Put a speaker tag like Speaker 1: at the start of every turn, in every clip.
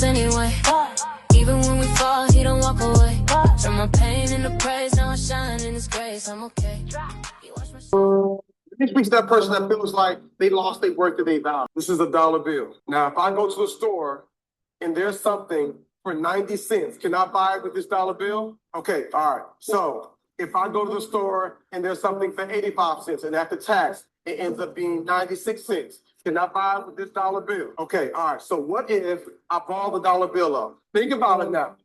Speaker 1: anyway. Even when we fall, he don't walk away. Turn my pain into praise, now I shine in his grace. I'm okay. He watched my
Speaker 2: It speaks to that person that feels like they lost their worth that they value. This is a dollar bill. Now, if I go to the store and there's something for 90 cents, can I buy it with this dollar bill? Okay, all right. So if I go to the store and there's something for 85 cents and after tax, it ends up being 96 cents. Can I buy it with this dollar bill? Okay, all right. So what if I ball the dollar bill up? Think about it now.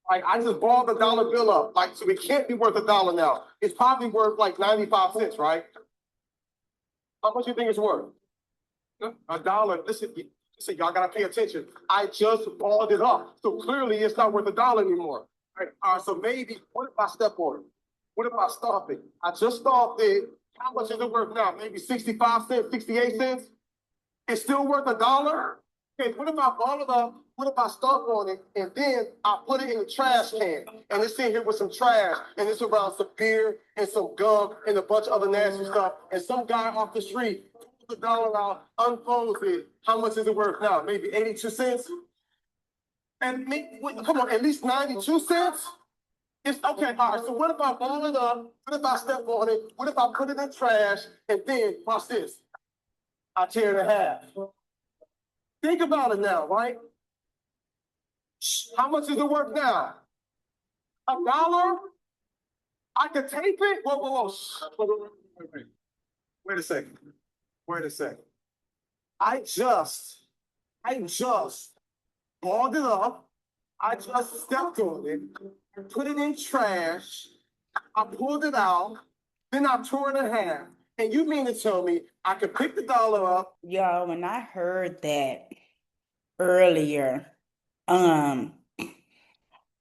Speaker 2: Like I just balled the dollar bill up. Like, so it can't be worth a dollar now. It's probably worth like 95 cents, right? How much do you think it's worth? A dollar. Listen, y'all gotta pay attention. I just balled it up. So clearly it's not worth a dollar anymore. All right, so maybe, what if I step on it? What if I stomp it? I just stomped it. How much is it worth now? Maybe 65 cents, 68 cents? It's still worth a dollar? Okay, what if I ball it up? What if I stomp on it and then I put it in the trash can and it's in here with some trash and it's around some beer and some gum and a bunch of other nasty stuff and some guy off the street pulls the dollar out, unfolds it. How much is it worth now? Maybe 82 cents? And come on, at least 92 cents? It's okay, all right. So what if I ball it up? What if I step on it? What if I put it in trash and then watch this? I tear it in half. Think about it now, right? How much is it worth now? A dollar? I could tape it? Whoa. Wait a second. Wait a second. I just balled it up. I just stepped on it, put it in trash. I pulled it out. Then I tore it in half. And you mean to tell me I could pick the dollar up?
Speaker 3: Y'all, when I heard that earlier, um,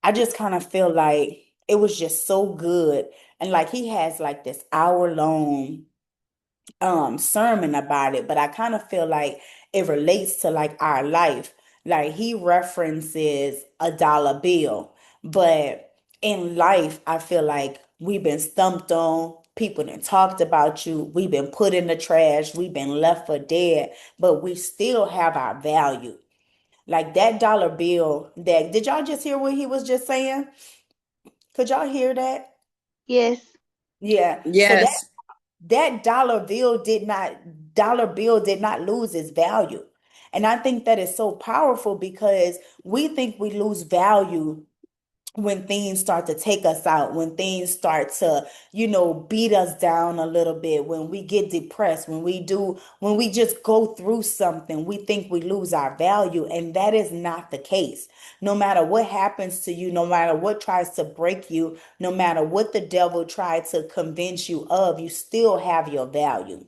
Speaker 3: I just kind of feel like it was just so good. And like he has like this hour long sermon about it, but I kind of feel like it relates to like our life. Like he references a dollar bill, but in life, I feel like we've been stumped on. People that talked about you. We've been put in the trash. We've been left for dead, but we still have our value. Like that dollar bill that, did y'all just hear what he was just saying? Could y'all hear that?
Speaker 4: Yes.
Speaker 3: Yeah. So
Speaker 5: Yes.
Speaker 3: that dollar bill did not lose its value. And I think that is so powerful because we think we lose value when things start to take us out, when things start to, beat us down a little bit, when we get depressed, when we just go through something, we think we lose our value. And that is not the case. No matter what happens to you, no matter what tries to break you, no matter what the devil tried to convince you of, you still have your value.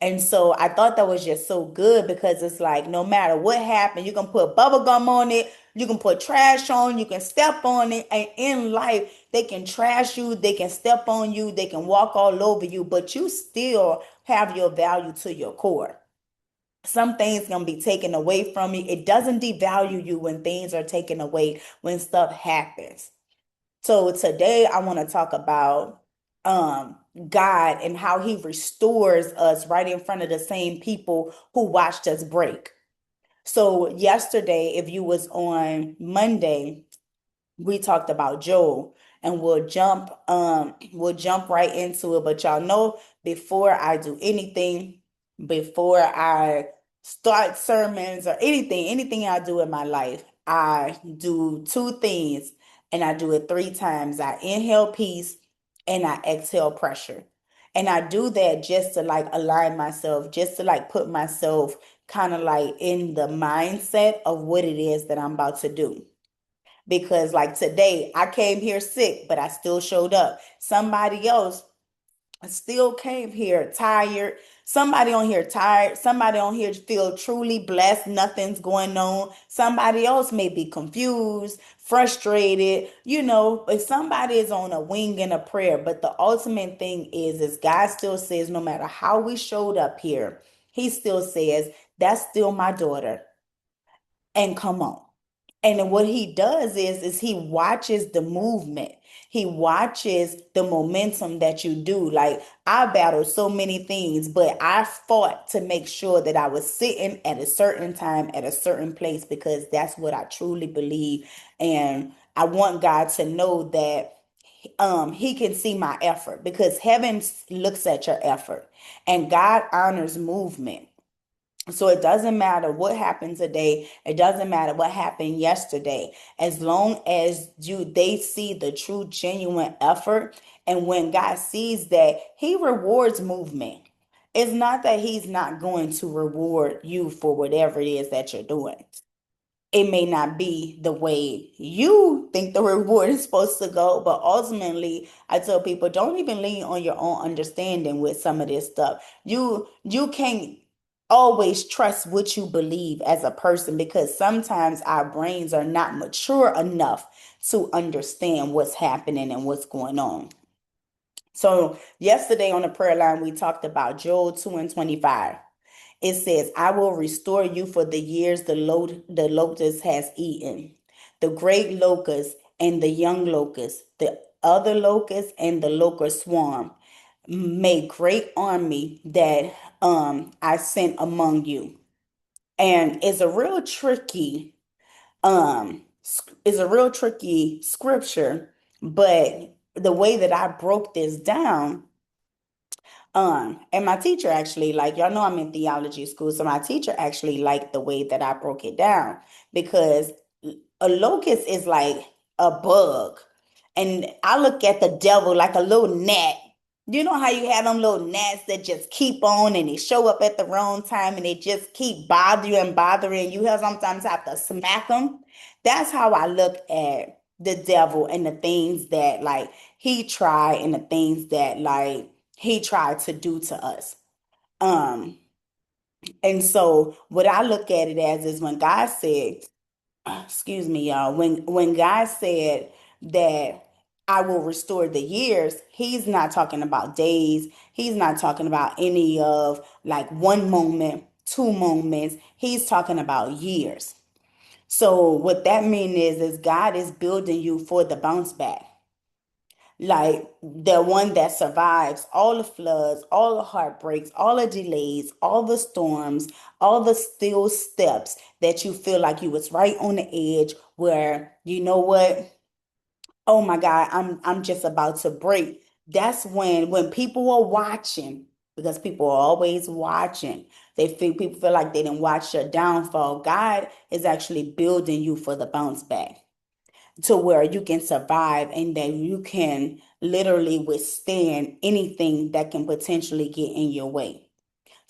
Speaker 3: And so I thought that was just so good because it's like no matter what happened, you can put bubble gum on it, you can put trash on, you can step on it, and in life they can trash you, they can step on you, they can walk all over you, but you still have your value to your core. Some things gonna be taken away from you. It doesn't devalue you when things are taken away, when stuff happens. So today I want to talk about God and how he restores us right in front of the same people who watched us break. So yesterday, if you was on Monday, we talked about Joel and we'll jump right into it. But y'all know before I do anything, before I start sermons or anything I do in my life, I do two things and I do it three times. I inhale peace and I exhale pressure. And I do that just to like align myself, just to like put myself kind of like in the mindset of what it is that I'm about to do. Because like today, I came here sick, but I still showed up. Somebody else still came here tired. Somebody on here tired. Somebody on here feel truly blessed. Nothing's going on. Somebody else may be confused, frustrated, but somebody is on a wing and a prayer. But the ultimate thing is God still says, no matter how we showed up here, he still says, that's still my daughter. And come on. And what he does is he watches the movement. He watches the momentum that you do. Like I battled so many things, but I fought to make sure that I was sitting at a certain time at a certain place because that's what I truly believe. And I want God to know that he can see my effort because heaven looks at your effort and God honors movement. So it doesn't matter what happened today. It doesn't matter what happened yesterday. As long as they see the true, genuine effort. And when God sees that, he rewards movement. It's not that he's not going to reward you for whatever it is that you're doing. It may not be the way you think the reward is supposed to go, but ultimately, I tell people don't even lean on your own understanding with some of this stuff. You can't always trust what you believe as a person because sometimes our brains are not mature enough to understand what's happening and what's going on. So yesterday on the prayer line, we talked about Joel 2 and 25. It says, I will restore you for the years the locust has eaten, the great locust and the young locust, the other locust and the locust swarm, may great army that I sent among you. And it's a real tricky scripture, but the way that I broke this down, and my teacher actually, like, y'all know I'm in theology school, so my teacher actually liked the way that I broke it down because a locust is like a bug. And I look at the devil like a little gnat. You know how you have them little gnats that just keep on and they show up at the wrong time and they just keep bothering you. Have sometimes have to smack them. That's how I look at the devil and the things that like he tried and the things that like he tried to do to us. Um, and so what I look at it as is when God said, excuse me, y'all, when God said that I will restore the years, he's not talking about days. He's not talking about any of like one moment, two moments. He's talking about years. So what that means is God is building you for the bounce back, like the one that survives all the floods, all the heartbreaks, all the delays, all the storms, all the still steps that you feel like you was right on the edge where you know what? Oh my God, I'm just about to break. That's when people are watching, because people are always watching. People feel like they didn't watch your downfall. God is actually building you for the bounce back to where you can survive and that you can literally withstand anything that can potentially get in your way.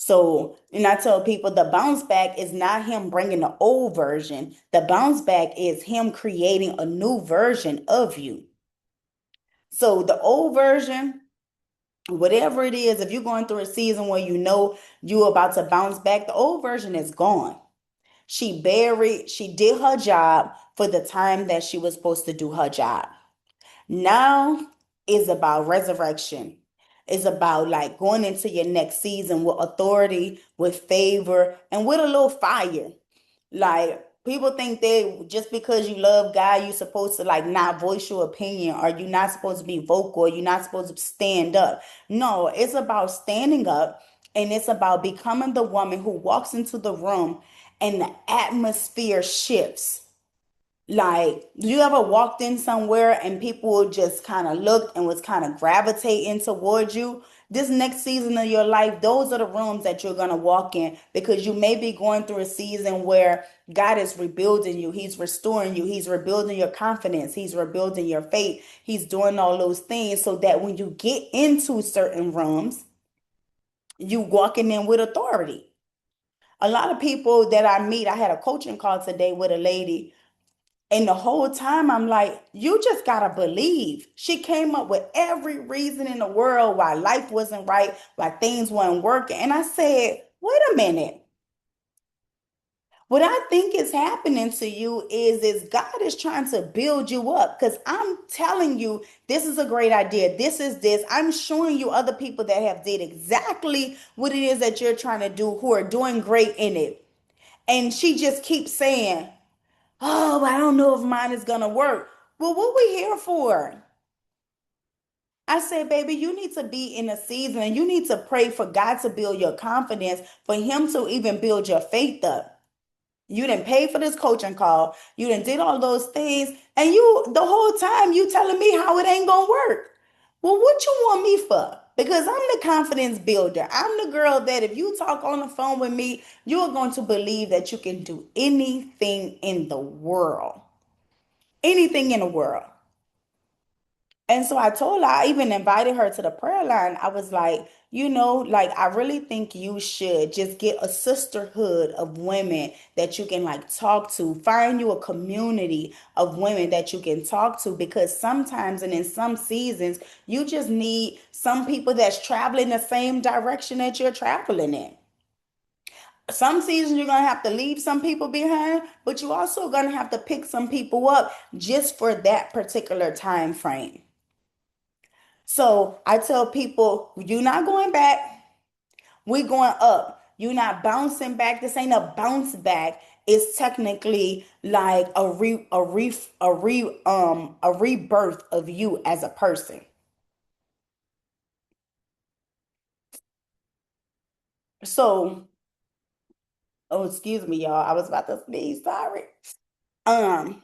Speaker 3: So, and I tell people the bounce back is not him bringing the old version. The bounce back is him creating a new version of you. So, the old version, whatever it is, if you're going through a season where you know you're about to bounce back, the old version is gone. She did her job for the time that she was supposed to do her job. Now is about resurrection. It's about like going into your next season with authority, with favor, and with a little fire. Like people think they just because you love God, you're supposed to like not voice your opinion, or you're not supposed to be vocal, or you're not supposed to stand up. No, it's about standing up and it's about becoming the woman who walks into the room and the atmosphere shifts. Like, you ever walked in somewhere and people just kind of looked and was kind of gravitating towards you? This next season of your life, those are the rooms that you're going to walk in because you may be going through a season where God is rebuilding you. He's restoring you. He's rebuilding your confidence. He's rebuilding your faith. He's doing all those things so that when you get into certain rooms, you walking in with authority. A lot of people that I meet, I had a coaching call today with a lady and the whole time I'm like, you just gotta believe. She came up with every reason in the world why life wasn't right, why things weren't working. And I said, wait a minute. What I think is happening to you is God is trying to build you up because I'm telling you this is a great idea. This is this. I'm showing you other people that have did exactly what it is that you're trying to do who are doing great in it. And she just keeps saying, Oh, I don't know if mine is gonna work. Well, what we here for? I said, baby, you need to be in a season and you need to pray for God to build your confidence, for Him to even build your faith up. You didn't pay for this coaching call. You didn't did all those things. And you, the whole time, you telling me how it ain't going to work. Well, what you want me for? Because I'm the confidence builder. I'm the girl that if you talk on the phone with me, you're going to believe that you can do anything in the world. Anything in the world. And so I told her, I even invited her to the prayer line. I was like, like I really think you should just get a sisterhood of women that you can like talk to. Find you a community of women that you can talk to because sometimes and in some seasons, you just need some people that's traveling the same direction that you're traveling in. Some seasons you're gonna have to leave some people behind, but you also gonna have to pick some people up just for that particular time frame. So I tell people, you're not going back. We're going up. You're not bouncing back. This ain't a bounce back. It's technically like a rebirth of you as a person. So, oh, excuse me, y'all. I was about to sneeze. Sorry. Um,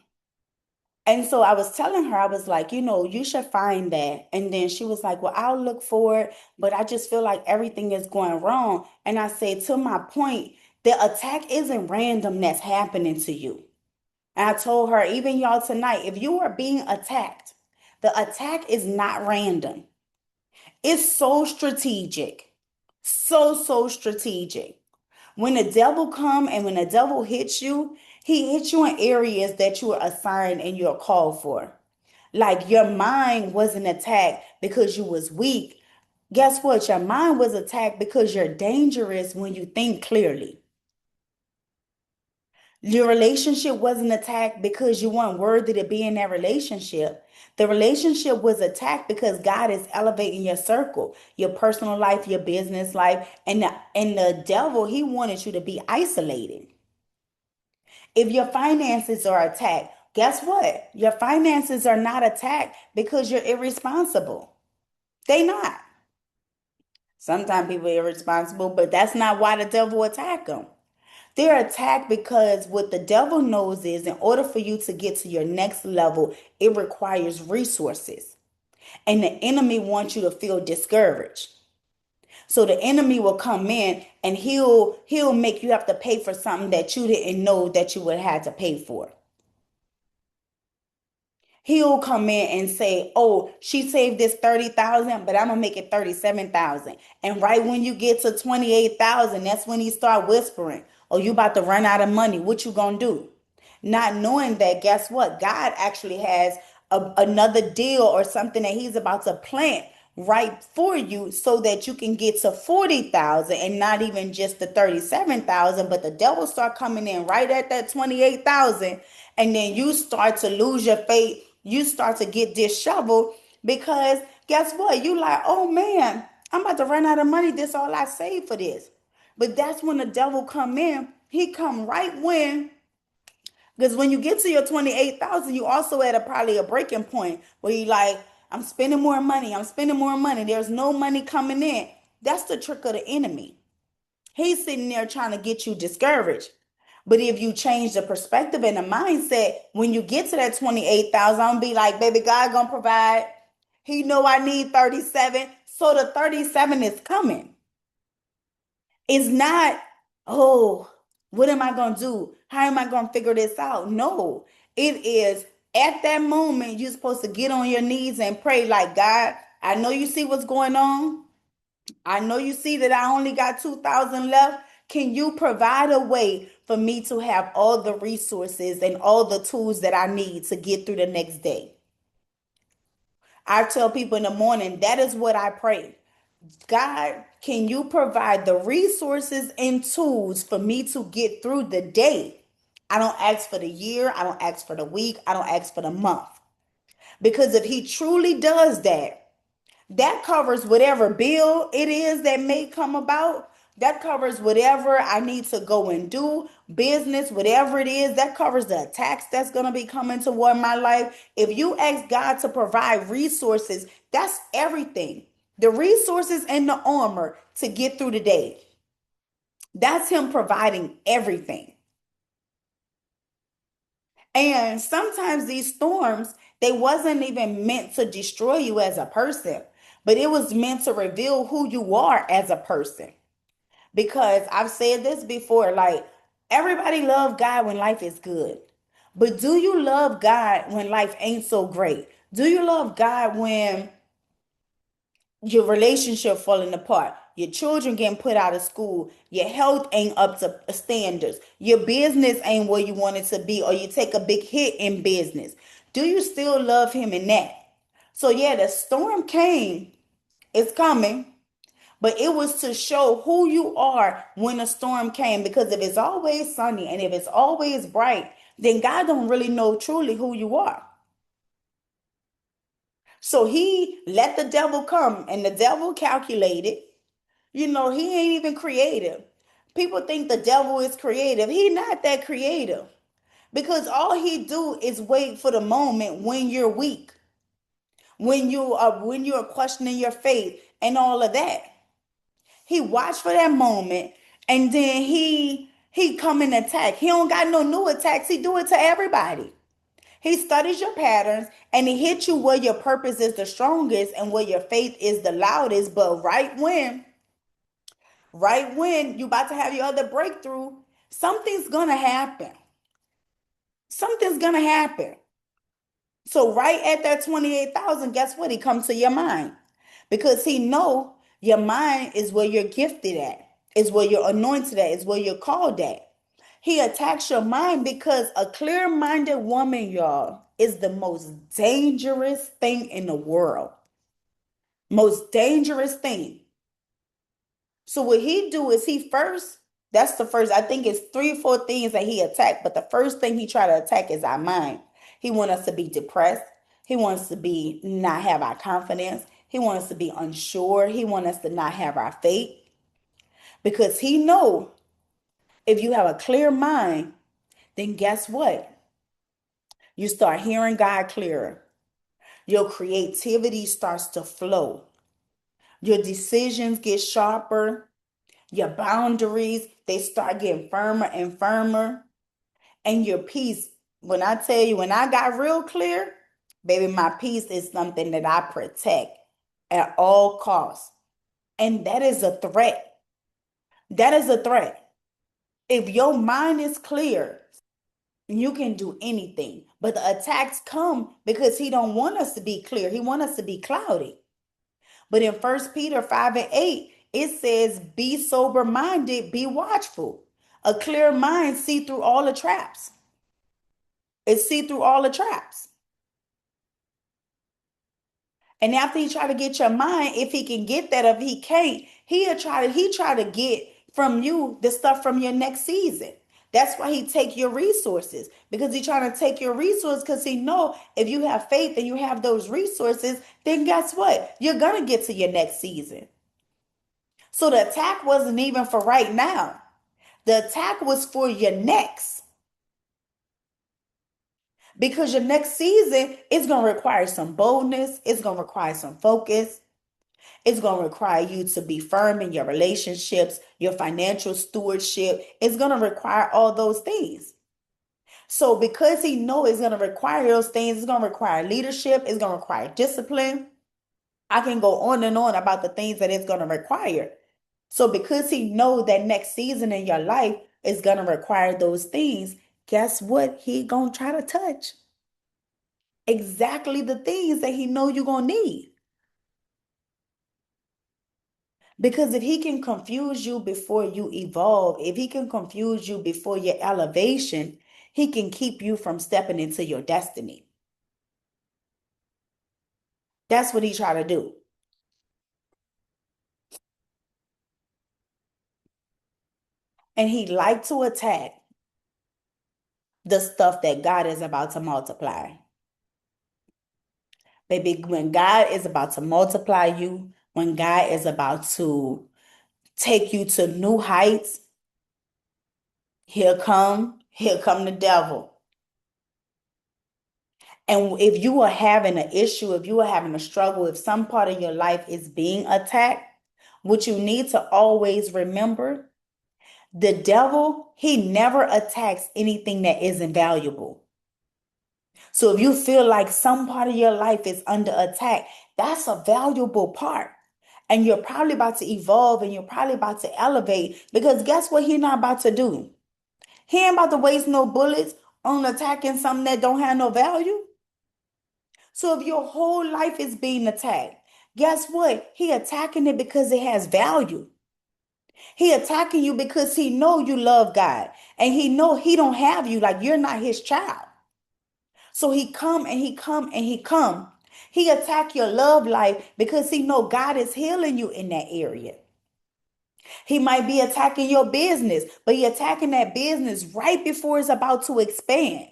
Speaker 3: And so I was telling her, I was like, you should find that. And then she was like, well, I'll look for it, but I just feel like everything is going wrong. And I said, to my point, the attack isn't random that's happening to you. And I told her, even y'all tonight, if you are being attacked, the attack is not random. It's so strategic. So strategic. When the devil come and when the devil hits you, he hits you in areas that you are assigned and you're called for. Like your mind wasn't attacked because you was weak. Guess what? Your mind was attacked because you're dangerous when you think clearly. Your relationship wasn't attacked because you weren't worthy to be in that relationship. The relationship was attacked because God is elevating your circle, your personal life, your business life, and the devil, he wanted you to be isolated. If your finances are attacked, guess what? Your finances are not attacked because you're irresponsible. They not. Sometimes people are irresponsible, but that's not why the devil attack them. They're attacked because what the devil knows is in order for you to get to your next level, it requires resources. And the enemy wants you to feel discouraged. So the enemy will come in and he'll make you have to pay for something that you didn't know that you would have to pay for. He'll come in and say, "Oh, she saved this 30,000, but I'm gonna make it 37,000." And right when you get to 28,000, that's when he start whispering, "Oh, you about to run out of money. What you gonna do?" Not knowing that, guess what? God actually has another deal or something that He's about to plant right for you so that you can get to 40,000 and not even just the 37,000, but the devil start coming in right at that 28,000, and then you start to lose your faith. You start to get disheveled because guess what? You like, oh man, I'm about to run out of money. This all I saved for this. But that's when the devil come in. He come right when, because when you get to your 28,000, you also at probably a breaking point where you like, I'm spending more money. I'm spending more money. There's no money coming in. That's the trick of the enemy. He's sitting there trying to get you discouraged. But if you change the perspective and the mindset, when you get to that 28,000, I'm gonna be like, baby, God gonna provide. He know I need 37. So the 37 is coming. It's not, oh, what am I going to do? How am I going to figure this out? No, it is at that moment you're supposed to get on your knees and pray like, God, I know you see what's going on. I know you see that I only got 2,000 left. Can you provide a way for me to have all the resources and all the tools that I need to get through the next day? I tell people in the morning, that is what I pray. God, can you provide the resources and tools for me to get through the day? I don't ask for the year. I don't ask for the week. I don't ask for the month. Because if He truly does that, that covers whatever bill it is that may come about. That covers whatever I need to go and do, business, whatever it is. That covers the attacks that's going to be coming toward my life. If you ask God to provide resources, that's everything. The resources and the armor to get through the day. That's Him providing everything. And sometimes these storms, they wasn't even meant to destroy you as a person, but it was meant to reveal who you are as a person. Because I've said this before, like everybody love God when life is good. But do you love God when life ain't so great? Do you love God when your relationship falling apart, your children getting put out of school, your health ain't up to standards, your business ain't where you want it to be, or you take a big hit in business? Do you still love Him in that? So yeah, the storm came, it's coming, but it was to show who you are when a storm came. Because if it's always sunny and if it's always bright, then God don't really know truly who you are. So He let the devil come, and the devil calculated. He ain't even creative. People think the devil is creative. He not that creative. Because all he do is wait for the moment when you're weak, when you're questioning your faith and all of that. He watched for that moment, and then he come and attack. He don't got no new attacks. He do it to everybody. He studies your patterns and he hits you where your purpose is the strongest and where your faith is the loudest. But right when you about to have your other breakthrough, something's gonna happen. Something's gonna happen. So right at that 28,000, guess what? He comes to your mind because he know your mind is where you're gifted at, is where you're anointed at, is where you're called at. He attacks your mind because a clear-minded woman, y'all, is the most dangerous thing in the world. Most dangerous thing. So what he do is that's the first, I think it's 3 or 4 things that he attacked, but the first thing he try to attack is our mind. He want us to be depressed. He wants to be not have our confidence. He wants us to be unsure. He wants us to not have our faith because he know if you have a clear mind, then guess what? You start hearing God clearer. Your creativity starts to flow. Your decisions get sharper. Your boundaries, they start getting firmer and firmer. And your peace, when I tell you, when I got real clear, baby, my peace is something that I protect at all costs. And that is a threat. That is a threat. If your mind is clear, you can do anything. But the attacks come because he don't want us to be clear. He want us to be cloudy. But in 1 Peter 5 and 8, it says, be sober minded, be watchful. A clear mind see through all the traps. It see through all the traps. And after he try to get your mind, if he can get that, if he can't, he try to get from you the stuff from your next season. That's why he take your resources, because he trying to take your resources because he know if you have faith and you have those resources, then guess what? You're gonna get to your next season. So the attack wasn't even for right now. The attack was for your next. Because your next season is going to require some boldness, it's going to require some focus, it's going to require you to be firm in your relationships, your financial stewardship. It's going to require all those things. So because he knows it's going to require those things, it's going to require leadership, it's going to require discipline. I can go on and on about the things that it's going to require. So because he knows that next season in your life is going to require those things, guess what? He going to try to touch exactly the things that he know you're going to need. Because if he can confuse you before you evolve, if he can confuse you before your elevation, he can keep you from stepping into your destiny. That's what he try to do. And he like to attack the stuff that God is about to multiply. Baby, when God is about to multiply you, when God is about to take you to new heights, here come the devil. And if you are having an issue, if you are having a struggle, if some part of your life is being attacked, what you need to always remember, the devil, he never attacks anything that isn't valuable. So if you feel like some part of your life is under attack, that's a valuable part. And you're probably about to evolve and you're probably about to elevate because guess what he's not about to do? He ain't about to waste no bullets on attacking something that don't have no value. So if your whole life is being attacked, guess what? He attacking it because it has value. He attacking you because he know you love God and he know he don't have you like you're not his child. So he come and he come and he come. He attack your love life because he know God is healing you in that area. He might be attacking your business, but he attacking that business right before it's about to expand.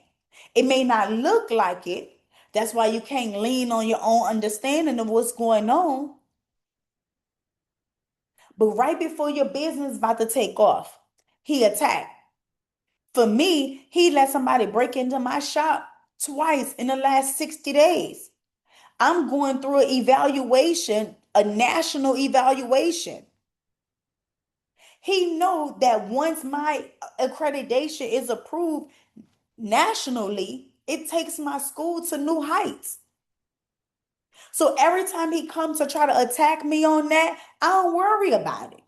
Speaker 3: It may not look like it. That's why you can't lean on your own understanding of what's going on. But right before your business is about to take off, he attacked. For me, he let somebody break into my shop twice in the last 60 days. I'm going through an evaluation, a national evaluation. He know that once my accreditation is approved nationally, it takes my school to new heights. So every time he comes to try to attack me on that, I don't worry about it.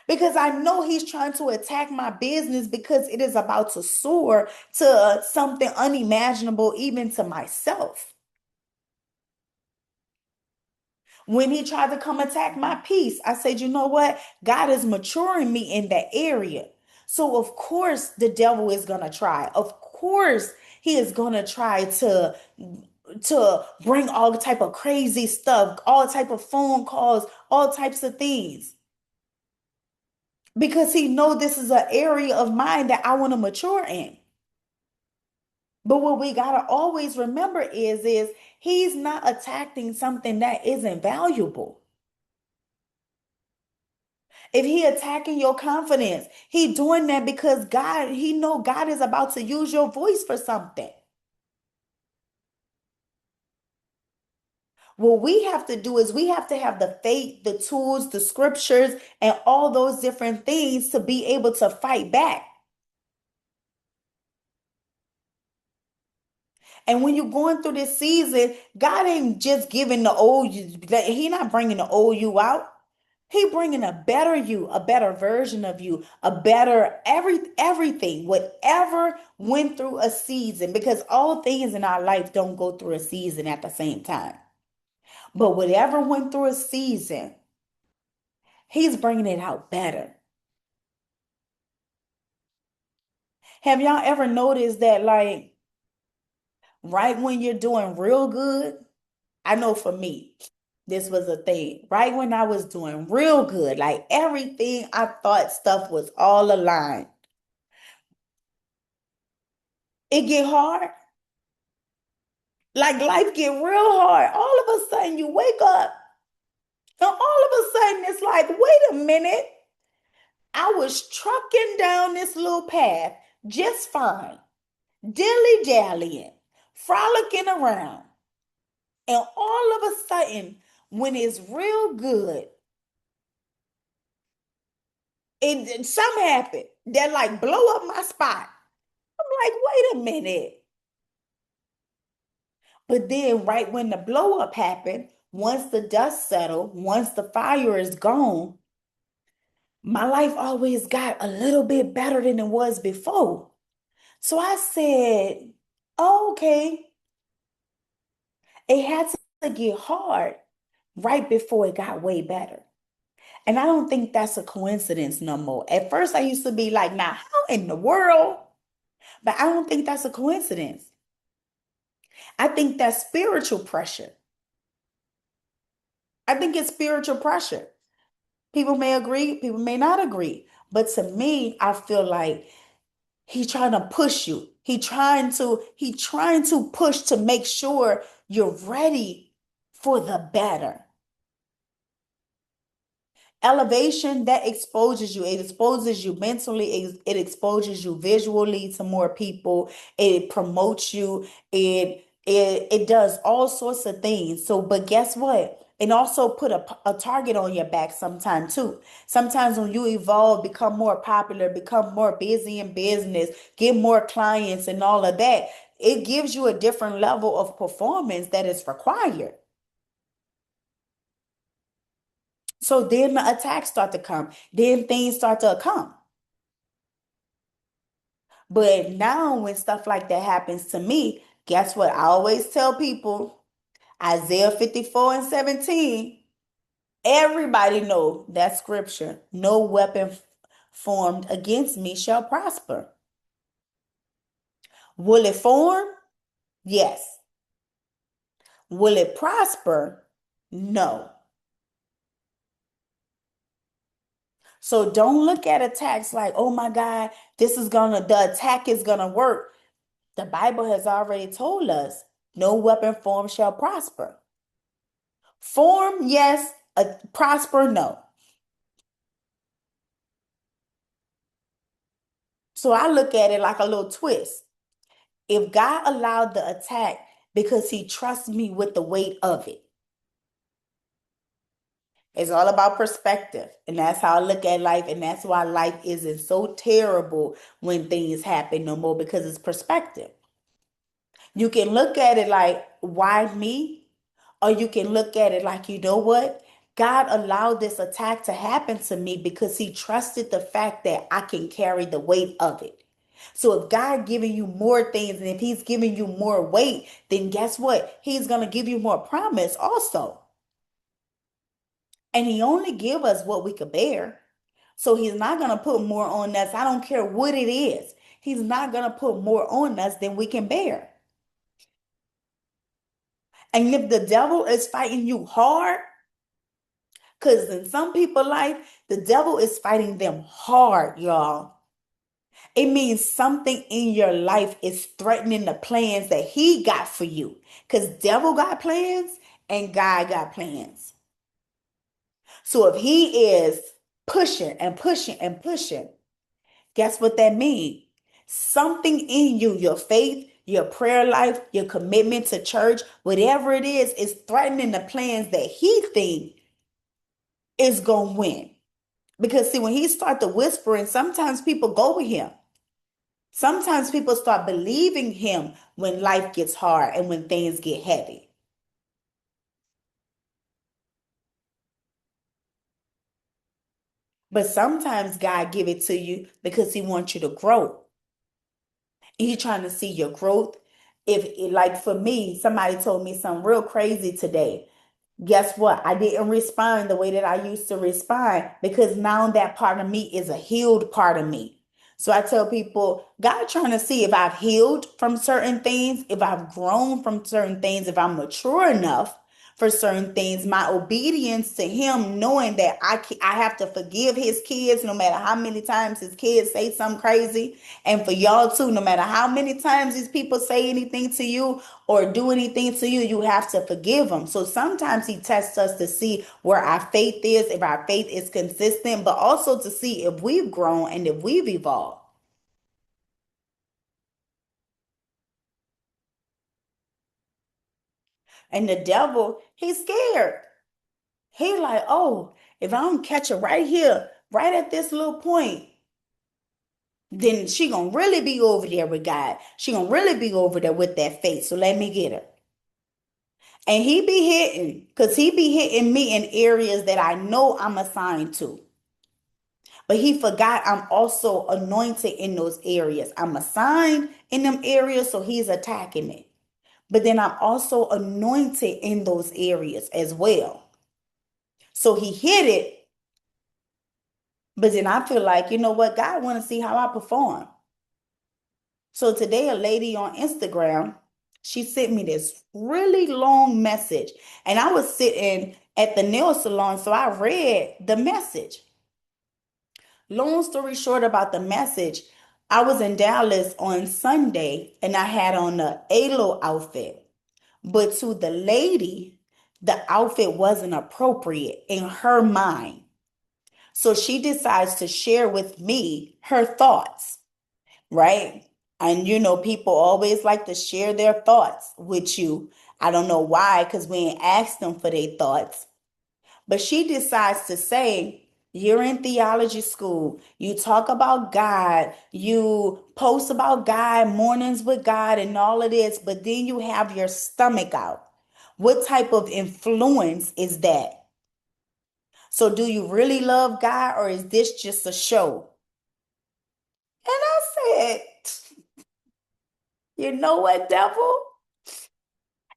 Speaker 3: Because I know he's trying to attack my business because it is about to soar to something unimaginable, even to myself. When he tried to come attack my peace, I said, you know what? God is maturing me in that area. So of course the devil is going to try. Of course he is going to try to bring all type of crazy stuff, all type of phone calls, all types of things. Because he know this is an area of mine that I want to mature in. But what we got to always remember is he's not attacking something that isn't valuable. If he attacking your confidence, he doing that because he know God is about to use your voice for something. What we have to do is we have to have the faith, the tools, the scriptures, and all those different things to be able to fight back. And when you're going through this season, God ain't just giving the old you, he not bringing the old you out. He bringing a better you, a better version of you, a better everything, whatever went through a season, because all things in our life don't go through a season at the same time. But whatever went through a season, he's bringing it out better. Have y'all ever noticed that, like, right when you're doing real good? I know for me, this was a thing. Right when I was doing real good, like everything I thought stuff was all aligned. It get hard. Like life get real hard. All of a sudden you wake up and all of a sudden it's like, wait a minute. I was trucking down this little path just fine, dilly-dallying, frolicking around. And all of a sudden, when it's real good, something happened that like blow up my spot. I'm like, wait a minute. But then right when the blow up happened, once the dust settled, once the fire is gone, my life always got a little bit better than it was before. So I said, oh, okay, it had to get hard right before it got way better. And I don't think that's a coincidence no more. At first, I used to be like, now, how in the world? But I don't think that's a coincidence. I think that's spiritual pressure. I think it's spiritual pressure. People may agree, people may not agree. But to me, I feel like he's trying to push you. He trying to push to make sure you're ready for the better. elevation that exposes you. It exposes you mentally, it exposes you visually to more people, it promotes you, it does all sorts of things. So but guess what, and also put a target on your back sometime too. Sometimes when you evolve, become more popular, become more busy in business, get more clients and all of that, it gives you a different level of performance that is required. So then the attacks start to come. Then things start to come. But now when stuff like that happens to me, guess what? I always tell people Isaiah 54 and 17. Everybody know that scripture. No weapon formed against me shall prosper. Will it form? Yes. Will it prosper? No. So don't look at attacks like, oh my God, the attack is gonna work. The Bible has already told us no weapon formed shall prosper. Form, yes. Prosper, no. So I look at it like a little twist. If God allowed the attack because he trusts me with the weight of it, it's all about perspective. And that's how I look at life. And that's why life isn't so terrible when things happen no more, because it's perspective. You can look at it like, why me? Or you can look at it like, you know what? God allowed this attack to happen to me because he trusted the fact that I can carry the weight of it. So if God giving you more things and if he's giving you more weight, then guess what? He's going to give you more promise also. And he only give us what we could bear. So he's not going to put more on us. I don't care what it is. He's not going to put more on us than we can bear. And if the devil is fighting you hard, because in some people's life, the devil is fighting them hard, y'all. It means something in your life is threatening the plans that he got for you. Because devil got plans and God got plans. So if he is pushing and pushing and pushing, guess what that means? Something in you, your faith, your prayer life, your commitment to church, whatever it is threatening the plans that he think is going to win. Because see, when he start to whispering, sometimes people go with him. Sometimes people start believing him when life gets hard and when things get heavy. But sometimes God give it to you because he wants you to grow. He's trying to see your growth. If like for me, somebody told me something real crazy today. Guess what? I didn't respond the way that I used to respond because now that part of me is a healed part of me. So I tell people, God trying to see if I've healed from certain things, if I've grown from certain things, if I'm mature enough for certain things, my obedience to him, knowing that I have to forgive his kids no matter how many times his kids say something crazy. And for y'all too, no matter how many times these people say anything to you or do anything to you, you have to forgive them. So sometimes he tests us to see where our faith is, if our faith is consistent, but also to see if we've grown and if we've evolved. And the devil, he's scared. He like, oh, if I don't catch her right here, right at this little point, then she gonna really be over there with God. She gonna really be over there with that faith. So let me get her. And he be hitting, because he be hitting me in areas that I know I'm assigned to. But he forgot I'm also anointed in those areas. I'm assigned in them areas, so he's attacking it. But then I'm also anointed in those areas as well. So he hit it, but then I feel like, you know what? God want to see how I perform. So today, a lady on Instagram, she sent me this really long message. And I was sitting at the nail salon, so I read the message. Long story short about the message, I was in Dallas on Sunday and I had on a ALO outfit. But to the lady, the outfit wasn't appropriate in her mind. So she decides to share with me her thoughts, right? And people always like to share their thoughts with you. I don't know why, because we ain't asked them for their thoughts. But she decides to say, you're in theology school. You talk about God. You post about God, mornings with God, and all of this, but then you have your stomach out. What type of influence is that? So, do you really love God, or is this just a show? And I said, you know what, devil?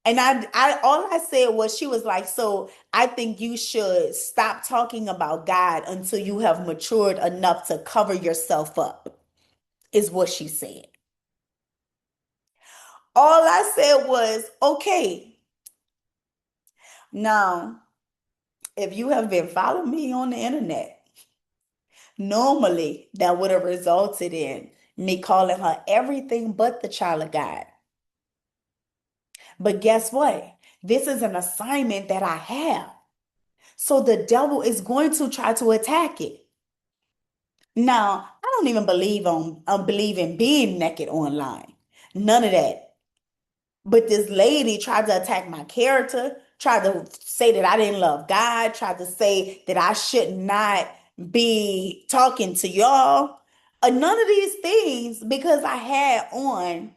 Speaker 3: And all I said was, she was like, so I think you should stop talking about God until you have matured enough to cover yourself up, is what she said. All I said was, okay, now, if you have been following me on the internet, normally that would have resulted in me calling her everything but the child of God. But guess what? This is an assignment that I have. So the devil is going to try to attack it. Now, I don't even believe in being naked online. None of that. But this lady tried to attack my character, tried to say that I didn't love God, tried to say that I should not be talking to y'all. None of these things, because I had on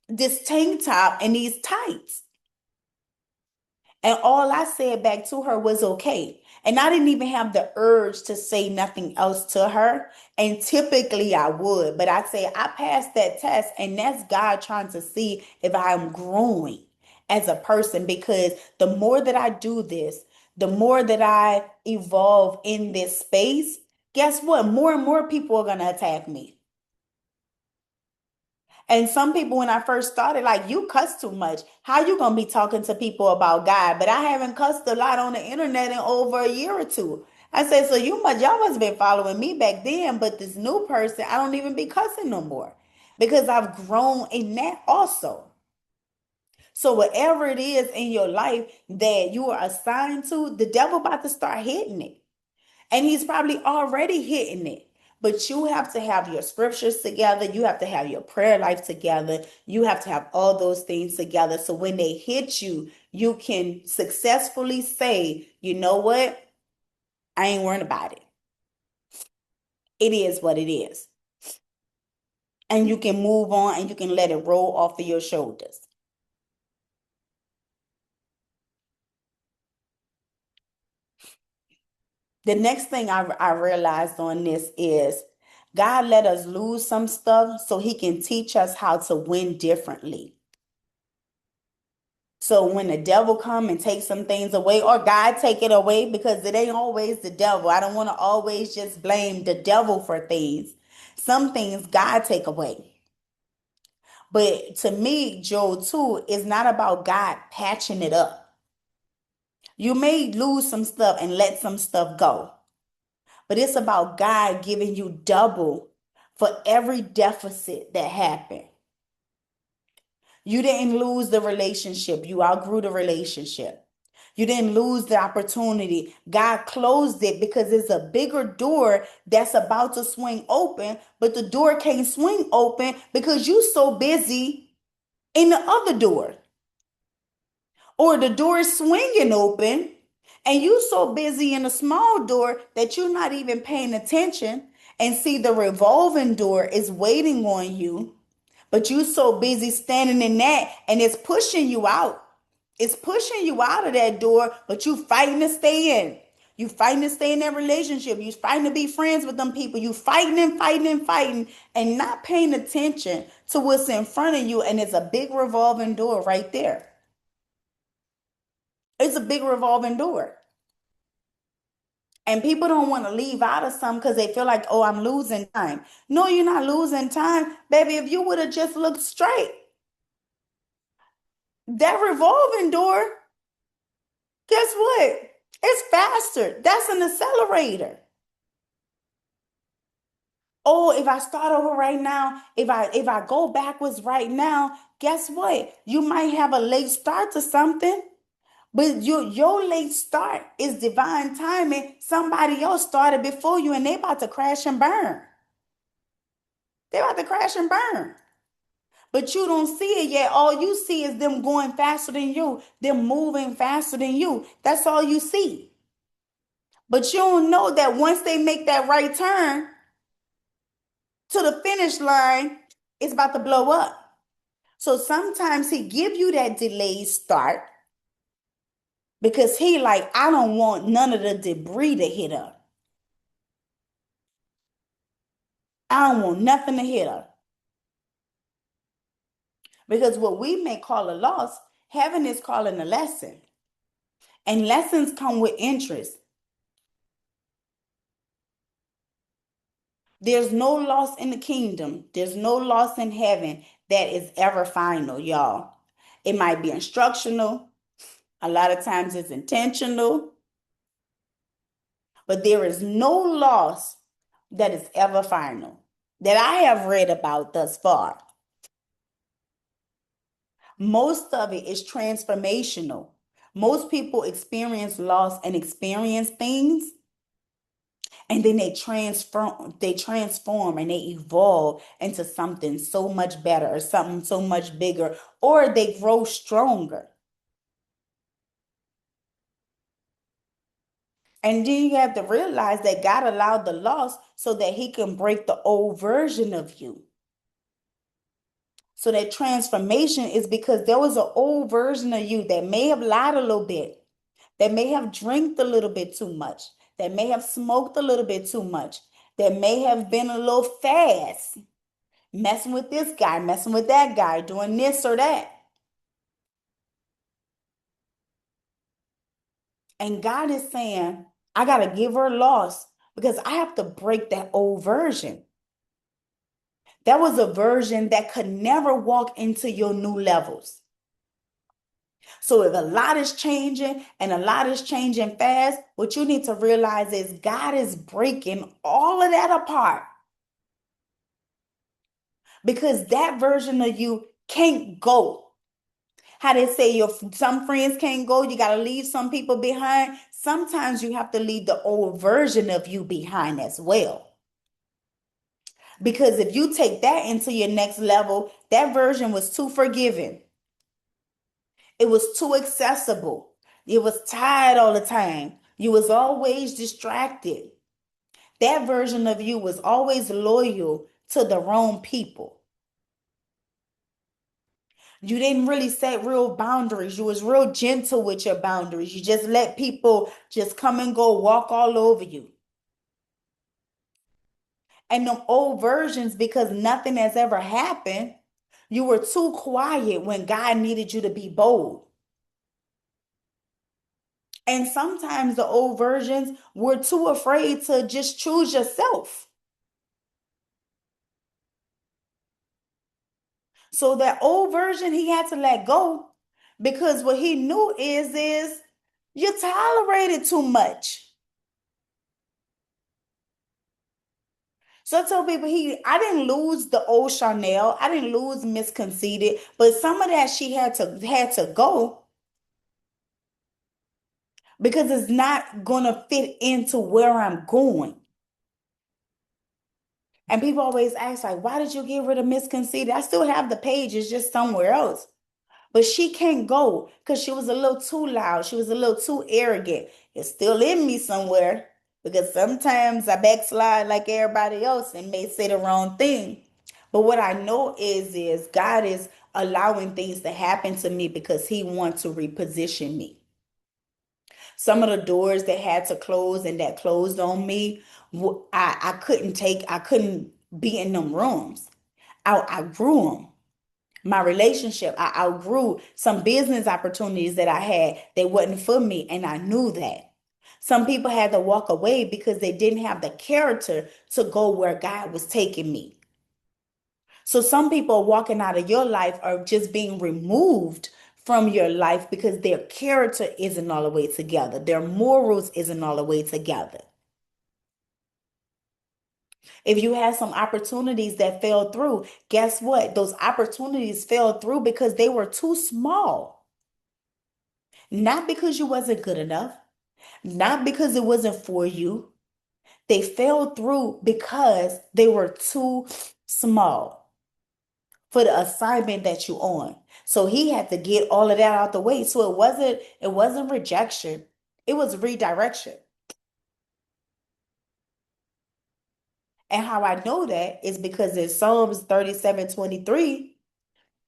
Speaker 3: this tank top and these tights. And all I said back to her was okay. And I didn't even have the urge to say nothing else to her. And typically I would, but I say I passed that test, and that's God trying to see if I'm growing as a person. Because the more that I do this, the more that I evolve in this space, guess what? More and more people are going to attack me. And some people, when I first started, like, you cuss too much. How you gonna be talking to people about God? But I haven't cussed a lot on the internet in over a year or two. I said, so y'all must have been following me back then, but this new person, I don't even be cussing no more because I've grown in that also. So whatever it is in your life that you are assigned to, the devil about to start hitting it. And he's probably already hitting it. But you have to have your scriptures together. You have to have your prayer life together. You have to have all those things together. So when they hit you, you can successfully say, you know what? I ain't worried about it. It is what it is. And you can move on and you can let it roll off of your shoulders. The next thing I realized on this is God let us lose some stuff so he can teach us how to win differently. So when the devil come and take some things away, or God take it away, because it ain't always the devil. I don't want to always just blame the devil for things. Some things God take away. But to me, Joel 2 is not about God patching it up. You may lose some stuff and let some stuff go, but it's about God giving you double for every deficit that happened. You didn't lose the relationship, you outgrew the relationship. You didn't lose the opportunity. God closed it because it's a bigger door that's about to swing open, but the door can't swing open because you're so busy in the other door. Or the door is swinging open and you so busy in a small door that you're not even paying attention, and see the revolving door is waiting on you, but you so busy standing in that and it's pushing you out. It's pushing you out of that door, but you fighting to stay in. You fighting to stay in that relationship. You fighting to be friends with them people. You fighting and fighting and fighting and not paying attention to what's in front of you. And it's a big revolving door right there. It's a big revolving door. And people don't want to leave out of some because they feel like, oh, I'm losing time. No, you're not losing time. Baby, if you would have just looked straight, that revolving door, guess what? It's faster. That's an accelerator. Oh, if I start over right now, if I go backwards right now, guess what? You might have a late start to something, But your late start is divine timing. Somebody else started before you and they about to crash and burn. They about to crash and burn. But you don't see it yet. All you see is them going faster than you, them moving faster than you. That's all you see. But you don't know that once they make that right turn to the finish line, it's about to blow up. So sometimes he give you that delayed start because he like, I don't want none of the debris to hit her. I don't want nothing to hit her. Because what we may call a loss, heaven is calling a lesson. And lessons come with interest. There's no loss in the kingdom. There's no loss in heaven that is ever final, y'all. It might be instructional. A lot of times it's intentional. But there is no loss that is ever final that I have read about thus far. Most of it is transformational. Most people experience loss and experience things, and then they transform and they evolve into something so much better or something so much bigger, or they grow stronger. And then you have to realize that God allowed the loss so that he can break the old version of you. So that transformation is because there was an old version of you that may have lied a little bit, that may have drank a little bit too much, that may have smoked a little bit too much, that may have been a little fast, messing with this guy, messing with that guy, doing this or that. And God is saying, I got to give her loss because I have to break that old version. That was a version that could never walk into your new levels. So if a lot is changing and a lot is changing fast, what you need to realize is God is breaking all of that apart because that version of you can't go. How they say some friends can't go, you got to leave some people behind. Sometimes you have to leave the old version of you behind as well. Because if you take that into your next level, that version was too forgiving. It was too accessible. You was tired all the time. You was always distracted. That version of you was always loyal to the wrong people. You didn't really set real boundaries. You was real gentle with your boundaries. You just let people just come and go, walk all over you. And them old versions, because nothing has ever happened, you were too quiet when God needed you to be bold. And sometimes the old versions were too afraid to just choose yourself. So that old version he had to let go because what he knew is you tolerated too much. So I told people I didn't lose the old Chanel, I didn't lose Miss Conceited, but some of that she had to go because it's not gonna fit into where I'm going. And people always ask, like, why did you get rid of Miss Conceited? I still have the page, it's just somewhere else. But she can't go because she was a little too loud. She was a little too arrogant. It's still in me somewhere because sometimes I backslide like everybody else and may say the wrong thing. But what I know is God is allowing things to happen to me because he wants to reposition me. Some of the doors that had to close and that closed on me, I couldn't be in them rooms. I grew them. My relationship, I outgrew some business opportunities that I had. They wasn't for me, and I knew that. Some people had to walk away because they didn't have the character to go where God was taking me. So some people walking out of your life are just being removed from your life because their character isn't all the way together. Their morals isn't all the way together. If you had some opportunities that fell through, guess what? Those opportunities fell through because they were too small. Not because you wasn't good enough, not because it wasn't for you. They fell through because they were too small for the assignment that you on. So he had to get all of that out the way. So it wasn't rejection. It was redirection. And how I know that is because in Psalms 37:23,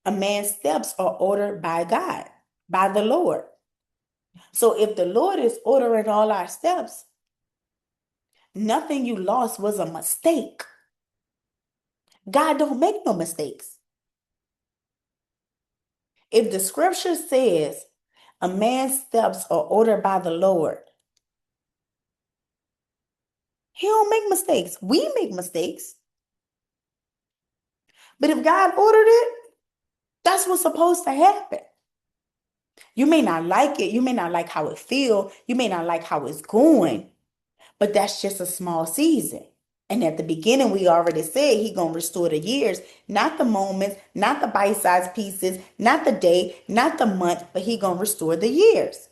Speaker 3: a man's steps are ordered by God, by the Lord. So if the Lord is ordering all our steps, nothing you lost was a mistake. God don't make no mistakes. If the scripture says a man's steps are ordered by the Lord, he don't make mistakes. We make mistakes. But if God ordered it, that's what's supposed to happen. You may not like it. You may not like how it feels. You may not like how it's going, but that's just a small season. And at the beginning, we already said he gonna restore the years, not the moments, not the bite-sized pieces, not the day, not the month, but he gonna restore the years.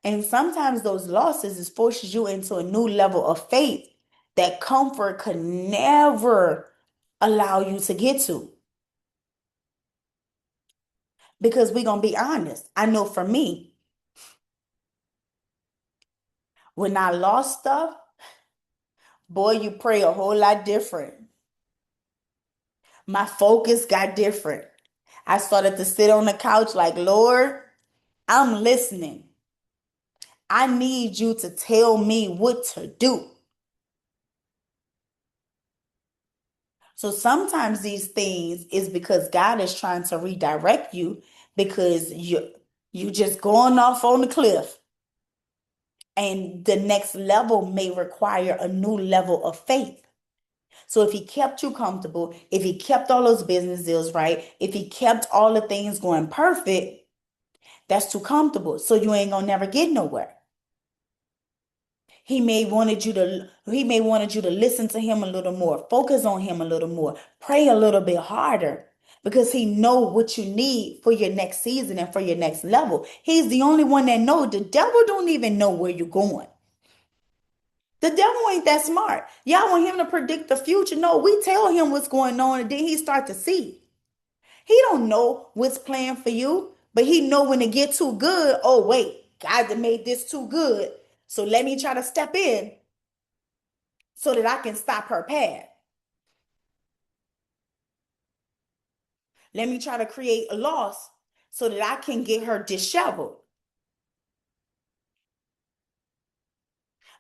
Speaker 3: And sometimes those losses is forces you into a new level of faith that comfort could never allow you to get to. Because we're gonna be honest. I know for me, when I lost stuff, boy, you pray a whole lot different. My focus got different. I started to sit on the couch like, Lord, I'm listening. I need you to tell me what to do. So sometimes these things is because God is trying to redirect you because you just going off on the cliff. And the next level may require a new level of faith. So if he kept you comfortable, if he kept all those business deals right, if he kept all the things going perfect, that's too comfortable. So you ain't gonna never get nowhere. He may wanted you to listen to him a little more, focus on him a little more, pray a little bit harder because he know what you need for your next season and for your next level. He's the only one that know. The devil don't even know where you're going. The devil ain't that smart. Y'all want him to predict the future. No, we tell him what's going on and then he start to see. He don't know what's planned for you, but he know when it get too good. Oh, wait, God done made this too good. So let me try to step in so that I can stop her path. Let me try to create a loss so that I can get her disheveled.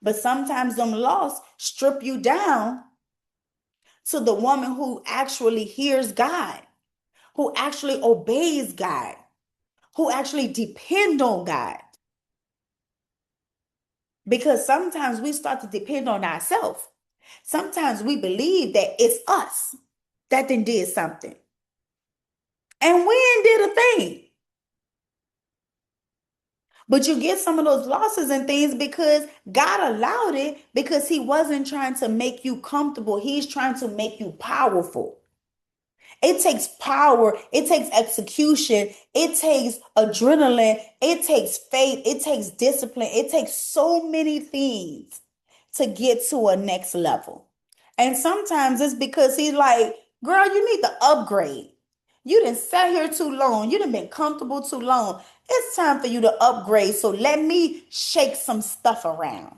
Speaker 3: But sometimes them loss strip you down to the woman who actually hears God, who actually obeys God, who actually depend on God. Because sometimes we start to depend on ourselves. Sometimes we believe that it's us that then did something. And we ain't did a thing. But you get some of those losses and things because God allowed it because he wasn't trying to make you comfortable. He's trying to make you powerful. It takes power, it takes execution, it takes adrenaline, it takes faith, it takes discipline, it takes so many things to get to a next level. And sometimes it's because he's like, girl, you need to upgrade. You done sat here too long. You done been comfortable too long. It's time for you to upgrade. So let me shake some stuff around.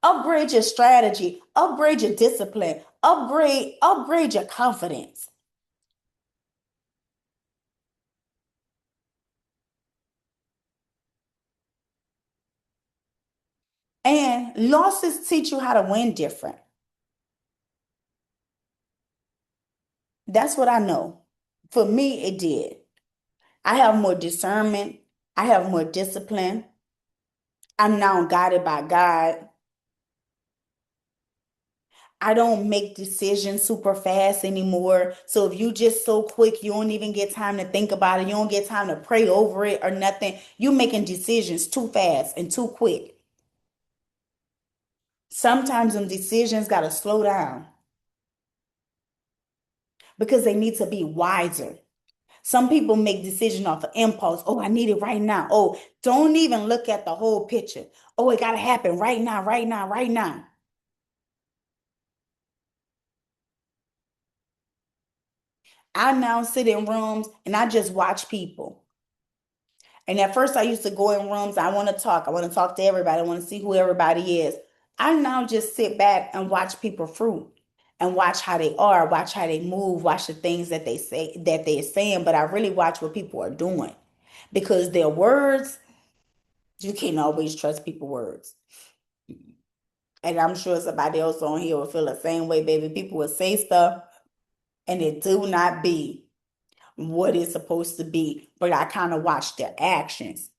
Speaker 3: Upgrade your strategy, upgrade your discipline, upgrade your confidence. And losses teach you how to win different. That's what I know. For me, it did. I have more discernment. I have more discipline. I'm now guided by God. I don't make decisions super fast anymore. So if you just so quick, you don't even get time to think about it. You don't get time to pray over it or nothing. You making decisions too fast and too quick. Sometimes them decisions got to slow down because they need to be wiser. Some people make decisions off of impulse. Oh, I need it right now. Oh, don't even look at the whole picture. Oh, it got to happen right now, right now, right now. I now sit in rooms and I just watch people. And at first, I used to go in rooms. I want to talk. I want to talk to everybody. I want to see who everybody is. I now just sit back and watch people fruit and watch how they are, watch how they move, watch the things that they say that they're saying. But I really watch what people are doing because their words, you can't always trust people's words. And I'm sure somebody else on here will feel the same way, baby. People will say stuff and it do not be what it's supposed to be. But I kind of watch their actions.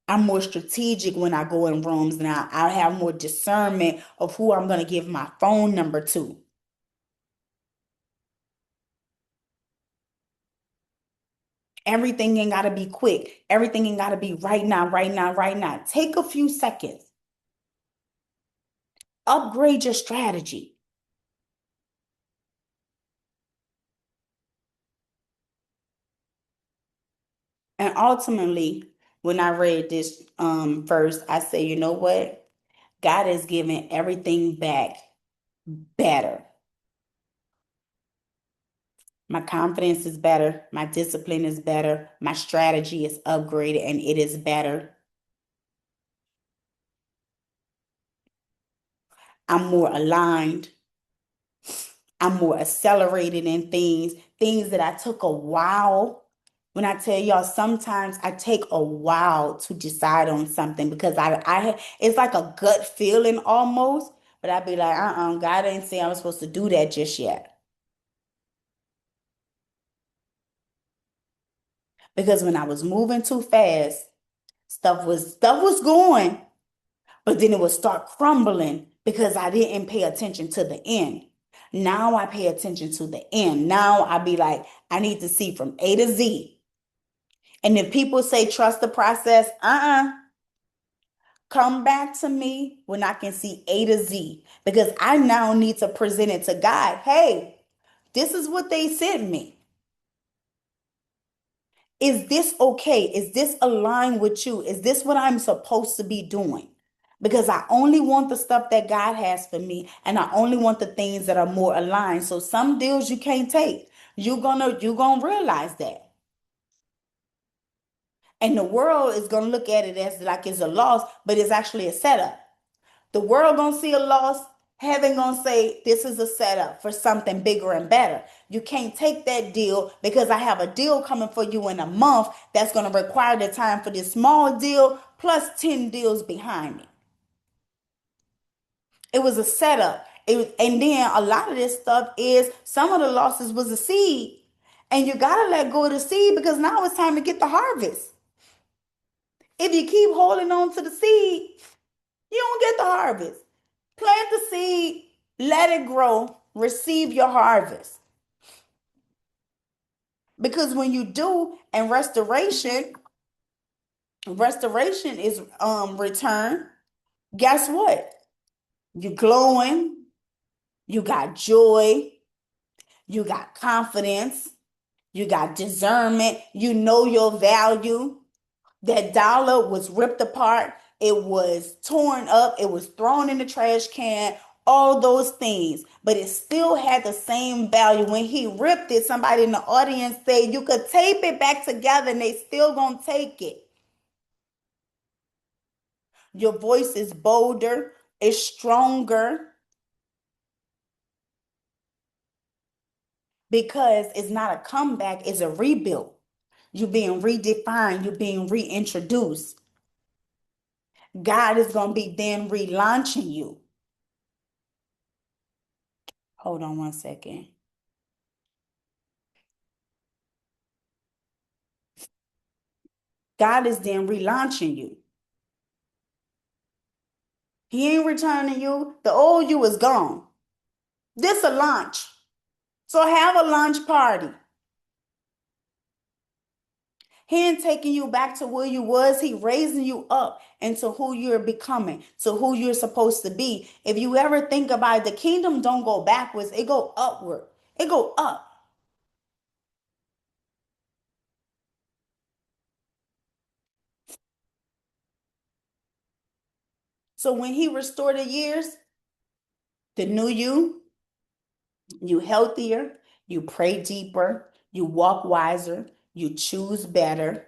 Speaker 3: I'm more strategic when I go in rooms and I have more discernment of who I'm going to give my phone number to. Everything ain't got to be quick. Everything ain't got to be right now, right now, right now. Take a few seconds. Upgrade your strategy. And ultimately, when I read this first, I say, you know what? God is giving everything back better. My confidence is better. My discipline is better. My strategy is upgraded and it is better. I'm more aligned. I'm more accelerated in things that I took a while. When I tell y'all, sometimes I take a while to decide on something because it's like a gut feeling almost, but I'd be like, God didn't say I was supposed to do that just yet. Because when I was moving too fast, stuff was going, but then it would start crumbling because I didn't pay attention to the end. Now I pay attention to the end. Now I be like, I need to see from A to Z. And if people say trust the process, come back to me when I can see A to Z because I now need to present it to God. Hey, this is what they sent me. Is this okay? Is this aligned with you? Is this what I'm supposed to be doing? Because I only want the stuff that God has for me and I only want the things that are more aligned. So some deals you can't take. You're gonna realize that. And the world is gonna look at it as like it's a loss, but it's actually a setup. The world gonna see a loss. Heaven gonna say this is a setup for something bigger and better. You can't take that deal because I have a deal coming for you in a month that's gonna require the time for this small deal plus 10 deals behind me. It was a setup. And then a lot of this stuff is some of the losses was a seed. And you gotta let go of the seed because now it's time to get the harvest. If you keep holding on to the seed, you don't get the harvest. Plant the seed, let it grow, receive your harvest. Because when you do, and restoration is return, guess what? You glowing, you got joy, you got confidence, you got discernment, you know your value. That dollar was ripped apart, it was torn up, it was thrown in the trash can, all those things, but it still had the same value. When he ripped it, somebody in the audience said you could tape it back together and they still gonna take it. Your voice is bolder, it's stronger because it's not a comeback, it's a rebuild. You're being redefined, you're being reintroduced. God is going to be then relaunching you. Hold on one second. God is then relaunching you. He ain't returning you. The old you is gone. This a launch. So have a launch party. He ain't taking you back to where you was. He raising you up into who you're becoming, to who you're supposed to be. If you ever think about it, the kingdom don't go backwards. It go upward. It go up. So when he restored the years, the new you healthier, you pray deeper, you walk wiser, you choose better,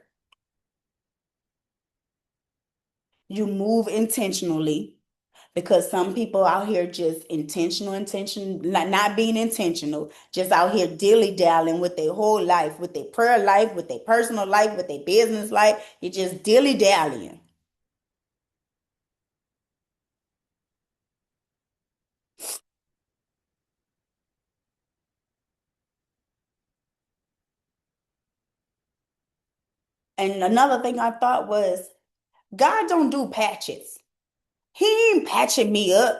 Speaker 3: you move intentionally. Because some people out here just not being intentional, just out here dilly-dallying with their whole life, with their prayer life, with their personal life, with their business life. You're just dilly-dallying. And another thing I thought was, God don't do patches. He ain't patching me up.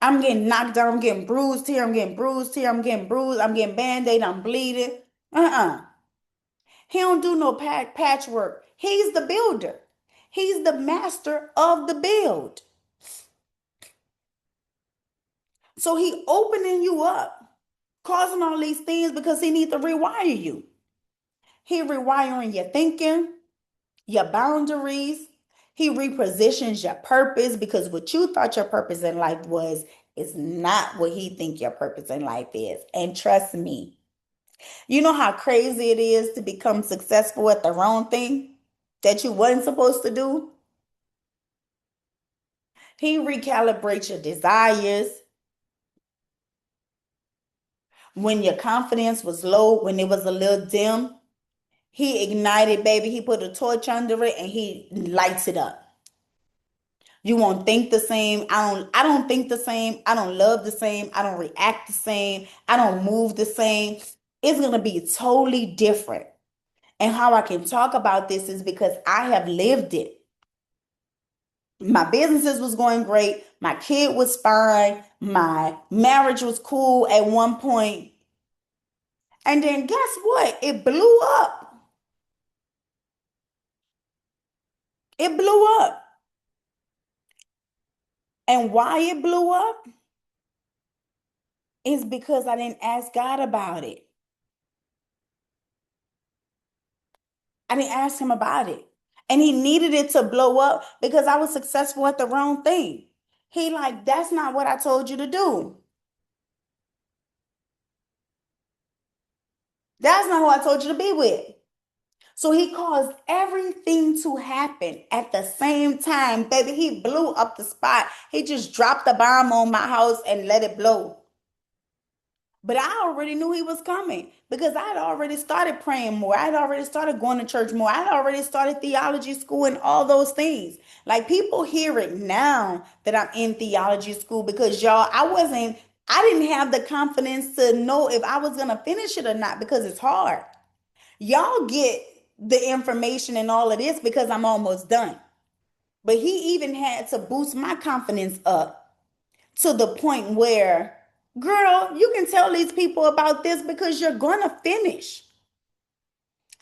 Speaker 3: I'm getting knocked down, I'm getting bruised here, I'm getting bruised here, I'm getting bruised, I'm getting band-aid, I'm bleeding. Uh-uh. He don't do no patchwork. He's the builder. He's the master of the build. So he opening you up, causing all these things because he needs to rewire you. He rewiring your thinking, your boundaries. He repositions your purpose because what you thought your purpose in life was is not what he think your purpose in life is. And trust me, you know how crazy it is to become successful at the wrong thing that you wasn't supposed to do? He recalibrates your desires when your confidence was low, when it was a little dim. He ignited, baby. He put a torch under it and he lights it up. You won't think the same. I don't think the same. I don't love the same. I don't react the same. I don't move the same. It's gonna be totally different. And how I can talk about this is because I have lived it. My businesses was going great. My kid was fine. My marriage was cool at one point. And then guess what? It blew up. It blew up. And why it blew up is because I didn't ask God about it. I didn't ask him about it. And he needed it to blow up because I was successful at the wrong thing. He like, that's not what I told you to do. That's not who I told you to be with. So he caused everything to happen at the same time. Baby, he blew up the spot. He just dropped the bomb on my house and let it blow. But I already knew he was coming because I had already started praying more. I had already started going to church more. I had already started theology school and all those things. Like people hear it now that I'm in theology school because y'all, I didn't have the confidence to know if I was going to finish it or not because it's hard. Y'all get the information and all of this because I'm almost done. But he even had to boost my confidence up to the point where, girl, you can tell these people about this because you're gonna finish.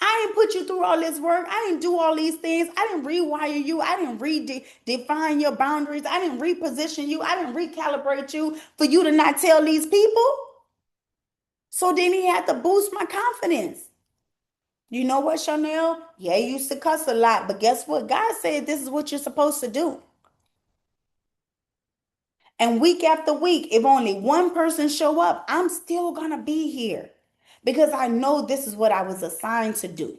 Speaker 3: I didn't put you through all this work. I didn't do all these things. I didn't rewire you. I didn't redefine your boundaries. I didn't reposition you. I didn't recalibrate you for you to not tell these people. So then he had to boost my confidence. You know what, Chanel? Yeah, you used to cuss a lot, but guess what? God said this is what you're supposed to do. And week after week, if only one person show up, I'm still going to be here because I know this is what I was assigned to do.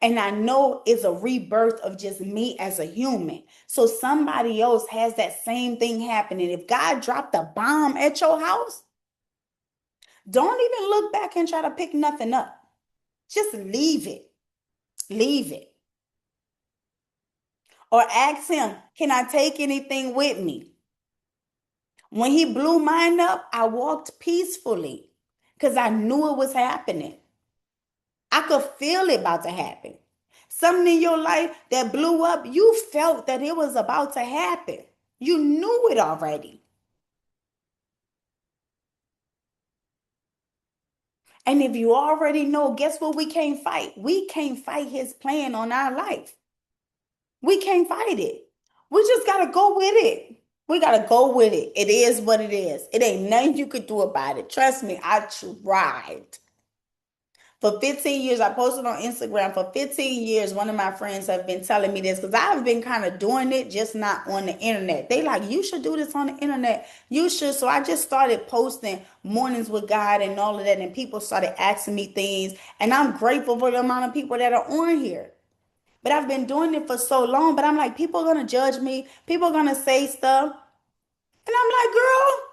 Speaker 3: And I know it's a rebirth of just me as a human. So somebody else has that same thing happening. If God dropped a bomb at your house, don't even look back and try to pick nothing up. Just leave it. Leave it. Or ask him, can I take anything with me? When he blew mine up, I walked peacefully because I knew it was happening. I could feel it about to happen. Something in your life that blew up, you felt that it was about to happen. You knew it already. And if you already know, guess what we can't fight? We can't fight his plan on our life. We can't fight it. We just got to go with it. We got to go with it. It is what it is. It ain't nothing you could do about it. Trust me, I tried. For 15 years, I posted on Instagram. For 15 years, one of my friends have been telling me this because I've been kind of doing it, just not on the internet. They like, you should do this on the internet. You should. So I just started posting mornings with God and all of that. And people started asking me things. And I'm grateful for the amount of people that are on here. But I've been doing it for so long. But I'm like, people are going to judge me. People are going to say stuff. And I'm like, girl,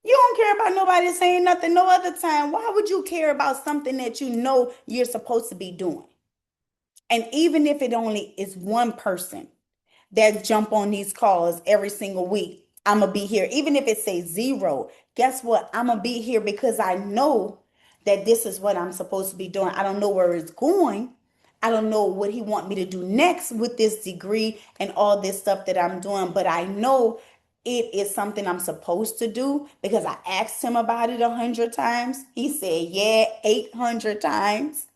Speaker 3: you don't care about nobody saying nothing no other time. Why would you care about something that you know you're supposed to be doing? And even if it only is one person that jump on these calls every single week, I'm gonna be here. Even if it says zero, guess what? I'm gonna be here because I know that this is what I'm supposed to be doing. I don't know where it's going. I don't know what he want me to do next with this degree and all this stuff that I'm doing, but I know it is something I'm supposed to do because I asked him about it 100 times. He said, yeah, 800 times.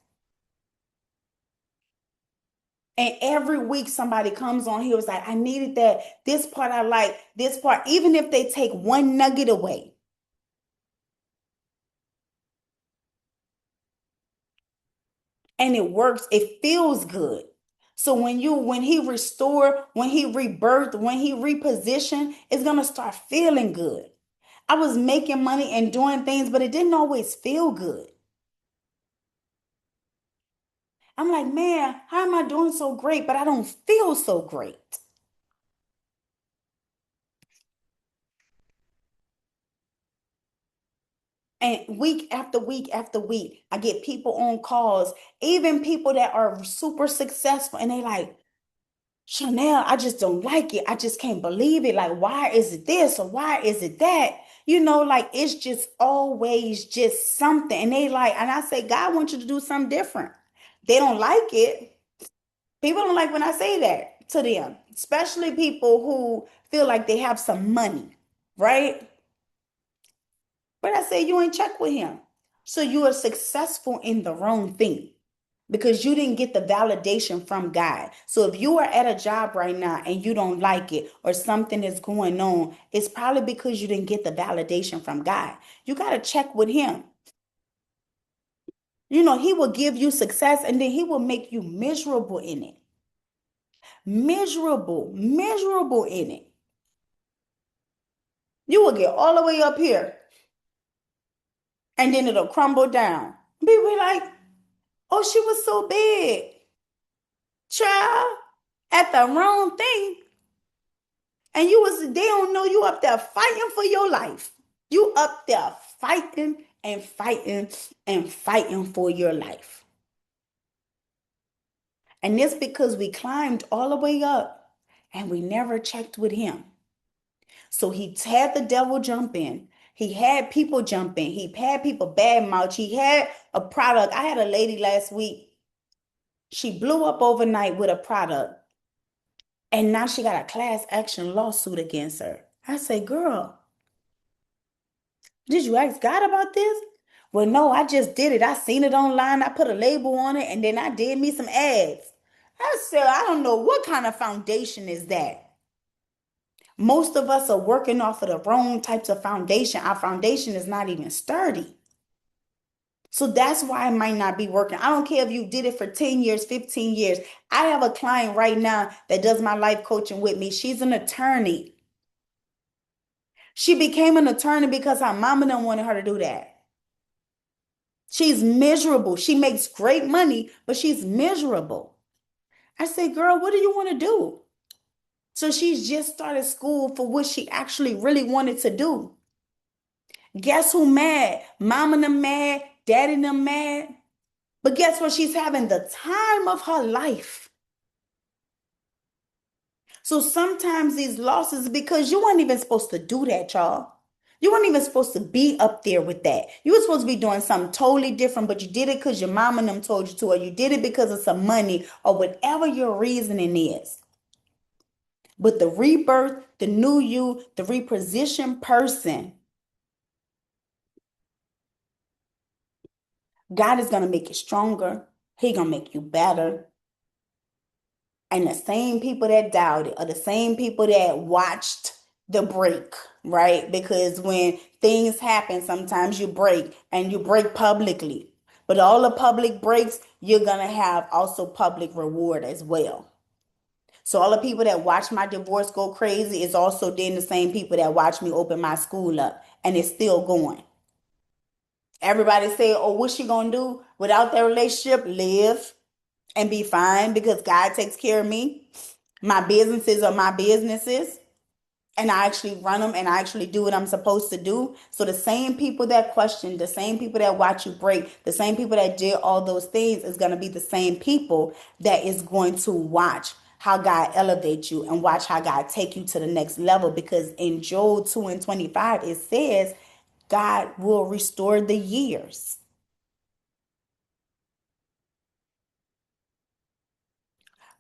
Speaker 3: And every week somebody comes on here was like, I needed that. This part I like, this part, even if they take one nugget away. And it works, it feels good. So when he restore, when he rebirth, when he reposition, it's gonna start feeling good. I was making money and doing things, but it didn't always feel good. I'm like, man, how am I doing so great, but I don't feel so great? And week after week after week, I get people on calls, even people that are super successful, and they like, Chanel, I just don't like it. I just can't believe it. Like, why is it this or why is it that? Like it's just always just something. And they like, and I say, God wants you to do something different. They don't like it. People don't like when I say that to them, especially people who feel like they have some money, right? But I say you ain't check with him. So you are successful in the wrong thing because you didn't get the validation from God. So if you are at a job right now and you don't like it or something is going on, it's probably because you didn't get the validation from God. You got to check with him. He will give you success and then he will make you miserable in it. Miserable in it. You will get all the way up here and then it'll crumble down. People like, oh, she was so big. Child, at the wrong thing. And they don't know you up there fighting for your life. You up there fighting and fighting and fighting for your life. And it's because we climbed all the way up and we never checked with him. So he had the devil jump in. He had people jump in. He had people bad mouth. He had a product. I had a lady last week. She blew up overnight with a product. And now she got a class action lawsuit against her. I say, girl, did you ask God about this? Well, no, I just did it. I seen it online. I put a label on it and then I did me some ads. I said, I don't know what kind of foundation is that. Most of us are working off of the wrong types of foundation. Our foundation is not even sturdy. So that's why it might not be working. I don't care if you did it for 10 years, 15 years. I have a client right now that does my life coaching with me. She's an attorney. She became an attorney because her mama didn't want her to do that. She's miserable. She makes great money, but she's miserable. I say, girl, what do you want to do? So she's just started school for what she actually really wanted to do. Guess who mad? Mama them mad, daddy them mad. But guess what? She's having the time of her life. So sometimes these losses because you weren't even supposed to do that, y'all. You weren't even supposed to be up there with that. You were supposed to be doing something totally different, but you did it because your mom and them told you to, or you did it because of some money, or whatever your reasoning is. But the rebirth, the new you, the repositioned person, God is going to make you stronger. He going to make you better. And the same people that doubted are the same people that watched the break, right? Because when things happen, sometimes you break and you break publicly. But all the public breaks, you're going to have also public reward as well. So all the people that watch my divorce go crazy is also then the same people that watch me open my school up, and it's still going. Everybody say, oh, what's she gonna do without that relationship? Live and be fine because God takes care of me. My businesses are my businesses, and I actually run them and I actually do what I'm supposed to do. So the same people that question, the same people that watch you break, the same people that did all those things is going to be the same people that is going to watch how God elevate you and watch how God take you to the next level. Because in Joel 2:25, it says, God will restore the years.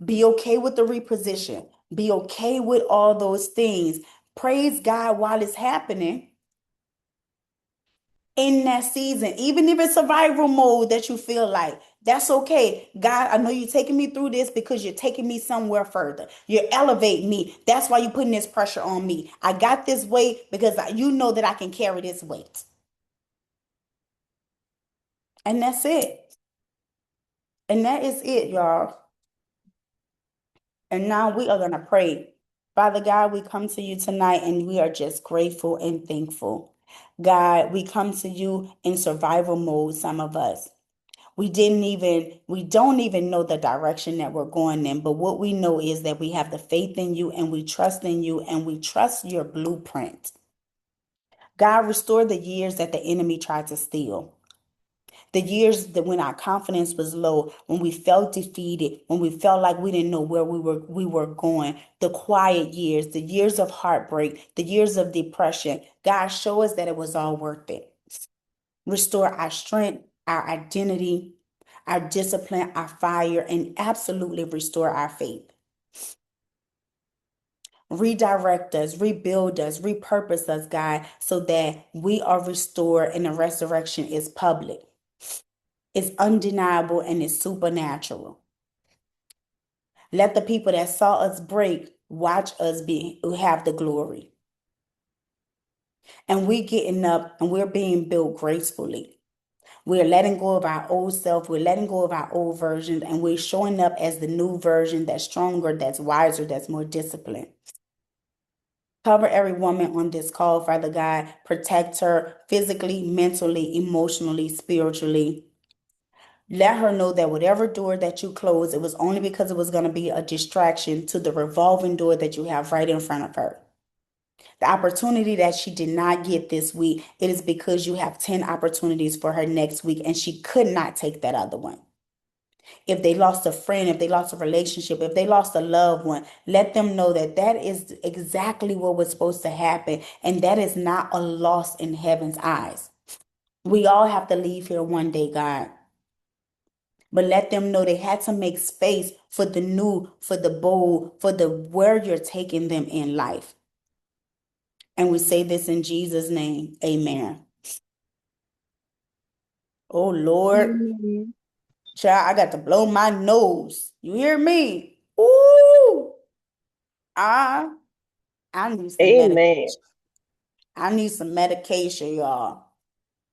Speaker 3: Be okay with the reposition. Be okay with all those things. Praise God while it's happening in that season, even if it's survival mode that you feel like that's okay. God, I know you're taking me through this because you're taking me somewhere further. You're elevating me. That's why you're putting this pressure on me. I got this weight because you know that I can carry this weight. And that's it. And that is it, y'all. And now we are going to pray. Father God, we come to you tonight and we are just grateful and thankful. God, we come to you in survival mode, some of us. We don't even know the direction that we're going in, but what we know is that we have the faith in you and we trust in you and we trust your blueprint. God, restore the years that the enemy tried to steal. The years that when our confidence was low, when we felt defeated, when we felt like we didn't know where we were going, the quiet years, the years of heartbreak, the years of depression. God, show us that it was all worth it. Restore our strength, our identity, our discipline, our fire, and absolutely restore our faith. Redirect us, rebuild us, repurpose us, God, so that we are restored and the resurrection is public. It's undeniable and it's supernatural. Let the people that saw us break watch us have the glory. And we getting up and we're being built gracefully. We're letting go of our old self. We're letting go of our old versions, and we're showing up as the new version that's stronger, that's wiser, that's more disciplined. Cover every woman on this call, Father God. Protect her physically, mentally, emotionally, spiritually. Let her know that whatever door that you close, it was only because it was going to be a distraction to the revolving door that you have right in front of her. The opportunity that she did not get this week, it is because you have 10 opportunities for her next week, and she could not take that other one. If they lost a friend, if they lost a relationship, if they lost a loved one, let them know that that is exactly what was supposed to happen. And that is not a loss in heaven's eyes. We all have to leave here one day, God. But let them know they had to make space for the new, for the bold, for the where you're taking them in life. And we say this in Jesus' name. Amen. Oh Lord.
Speaker 4: Amen.
Speaker 3: Child, I got to blow my nose. You hear me? Ooh. I I need some
Speaker 4: Amen.
Speaker 3: medication. I need some medication, y'all.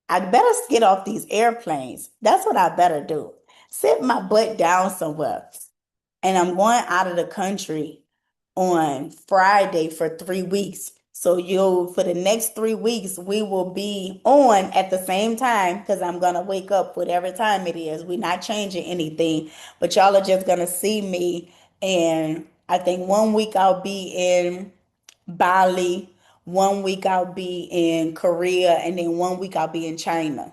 Speaker 3: I better get off these airplanes. That's what I better do. Sit my butt down somewhere. And I'm going out of the country on Friday for 3 weeks. So for the next 3 weeks, we will be on at the same time because I'm gonna wake up whatever time it is. We're not changing anything, but y'all are just gonna see me. And I think one week I'll be in Bali, one week I'll be in Korea, and then one week I'll be in China.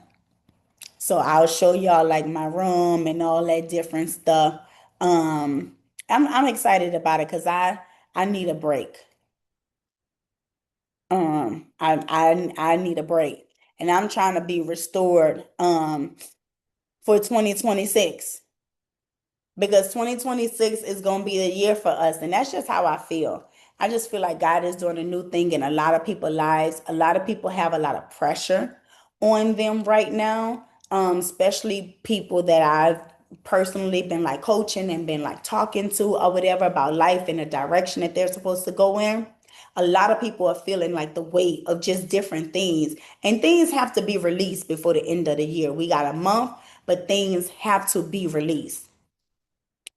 Speaker 3: So I'll show y'all like my room and all that different stuff. Um, I'm excited about it because I need a break. I need a break, and I'm trying to be restored for 2026. Because 2026 is going to be a year for us. And that's just how I feel. I just feel like God is doing a new thing in a lot of people's lives. A lot of people have a lot of pressure on them right now, especially people that I've personally been like coaching and been like talking to or whatever about life and the direction that they're supposed to go in. A lot of people are feeling like the weight of just different things, and things have to be released before the end of the year. We got a month but things have to be released.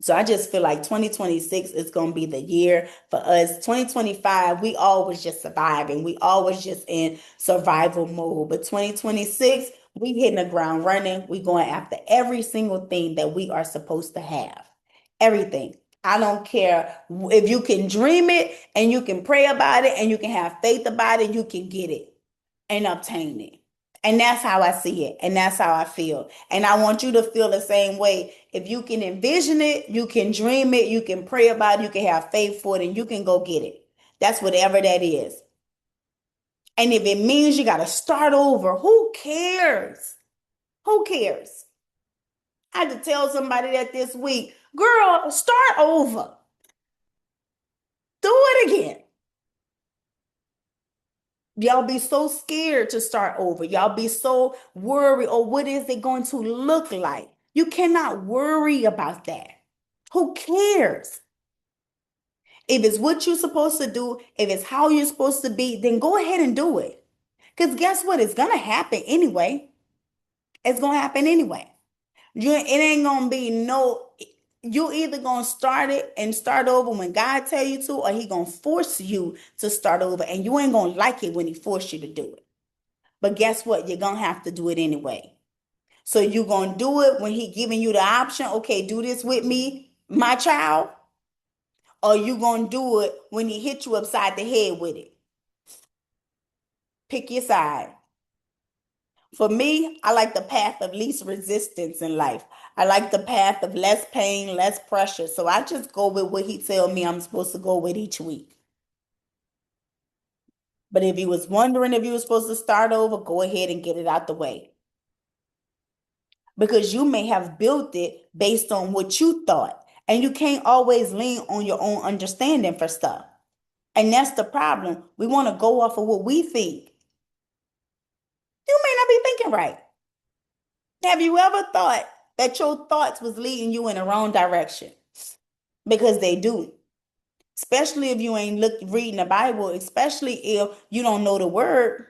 Speaker 3: So I just feel like 2026 is going to be the year for us. 2025, we always just surviving. We always just in survival mode. But 2026, we hitting the ground running. We going after every single thing that we are supposed to have. Everything. I don't care if you can dream it and you can pray about it and you can have faith about it, you can get it and obtain it. And that's how I see it. And that's how I feel. And I want you to feel the same way. If you can envision it, you can dream it, you can pray about it, you can have faith for it, and you can go get it. That's whatever that is. And if it means you got to start over, who cares? Who cares? I had to tell somebody that this week, girl, start over. Do it again. Y'all be so scared to start over. Y'all be so worried, or what is it going to look like? You cannot worry about that. Who cares? If it's what you're supposed to do, if it's how you're supposed to be, then go ahead and do it. Because guess what? It's going to happen anyway. It's going to happen anyway. It ain't going to be you either going to start it and start over when God tell you to, or he going to force you to start over, and you ain't going to like it when he force you to do it. But guess what? You're going to have to do it anyway. So you're going to do it when he giving you the option, okay, do this with me, my child, or you going to do it when he hit you upside the head with it. Pick your side. For me, I like the path of least resistance in life. I like the path of less pain, less pressure. So I just go with what he tell me I'm supposed to go with each week. But if you was wondering if you were supposed to start over, go ahead and get it out the way. Because you may have built it based on what you thought. And you can't always lean on your own understanding for stuff. And that's the problem. We want to go off of what we think. You may not be thinking right. Have you ever thought that your thoughts was leading you in the wrong direction? Because they do. Especially if you ain't reading the Bible, especially if you don't know the word.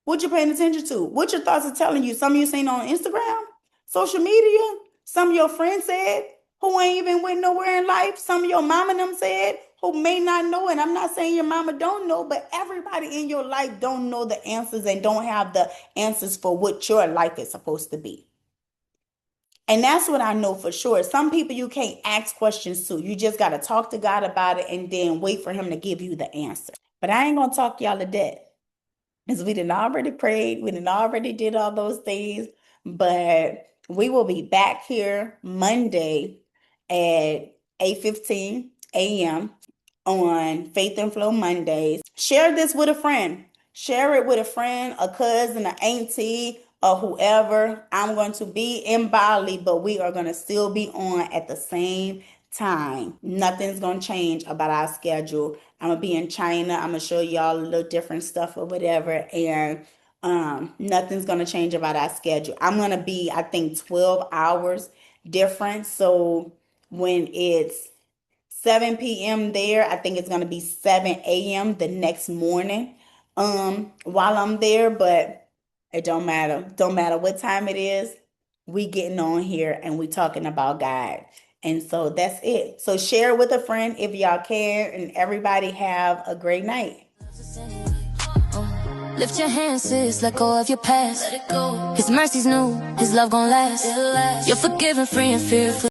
Speaker 3: What you paying attention to? What your thoughts are telling you? Some of you seen on Instagram, social media. Some of your friends said who ain't even went nowhere in life. Some of your mama and them said who may not know. And I'm not saying your mama don't know, but everybody in your life don't know the answers and don't have the answers for what your life is supposed to be. And that's what I know for sure. Some people you can't ask questions to. You just got to talk to God about it and then wait for him to give you the answer. But I ain't going to talk y'all to death. Because we done already prayed. We done already did all those things. But we will be back here Monday at 8:15 a.m. on Faith and Flow Mondays. Share this with a friend. Share it with a friend, a cousin, an auntie, or whoever. I'm going to be in Bali, but we are going to still be on at the same time. Nothing's going to change about our schedule. I'm going to be in China. I'm going to show y'all a little different stuff or whatever. And nothing's going to change about our schedule. I'm going to be, I think, 12 hours different. So when it's 7 p.m. there, I think it's going to be 7 a.m. the next morning while I'm there. But it don't matter. Don't matter what time it is. We getting on here and we talking about God. And so that's it. So share with a friend if y'all can, and everybody have a great night.
Speaker 1: Lift your hands, sis, let go of your past. Let it go. His mercy's new, his love gon' last. You're forgiven, free, and fearful.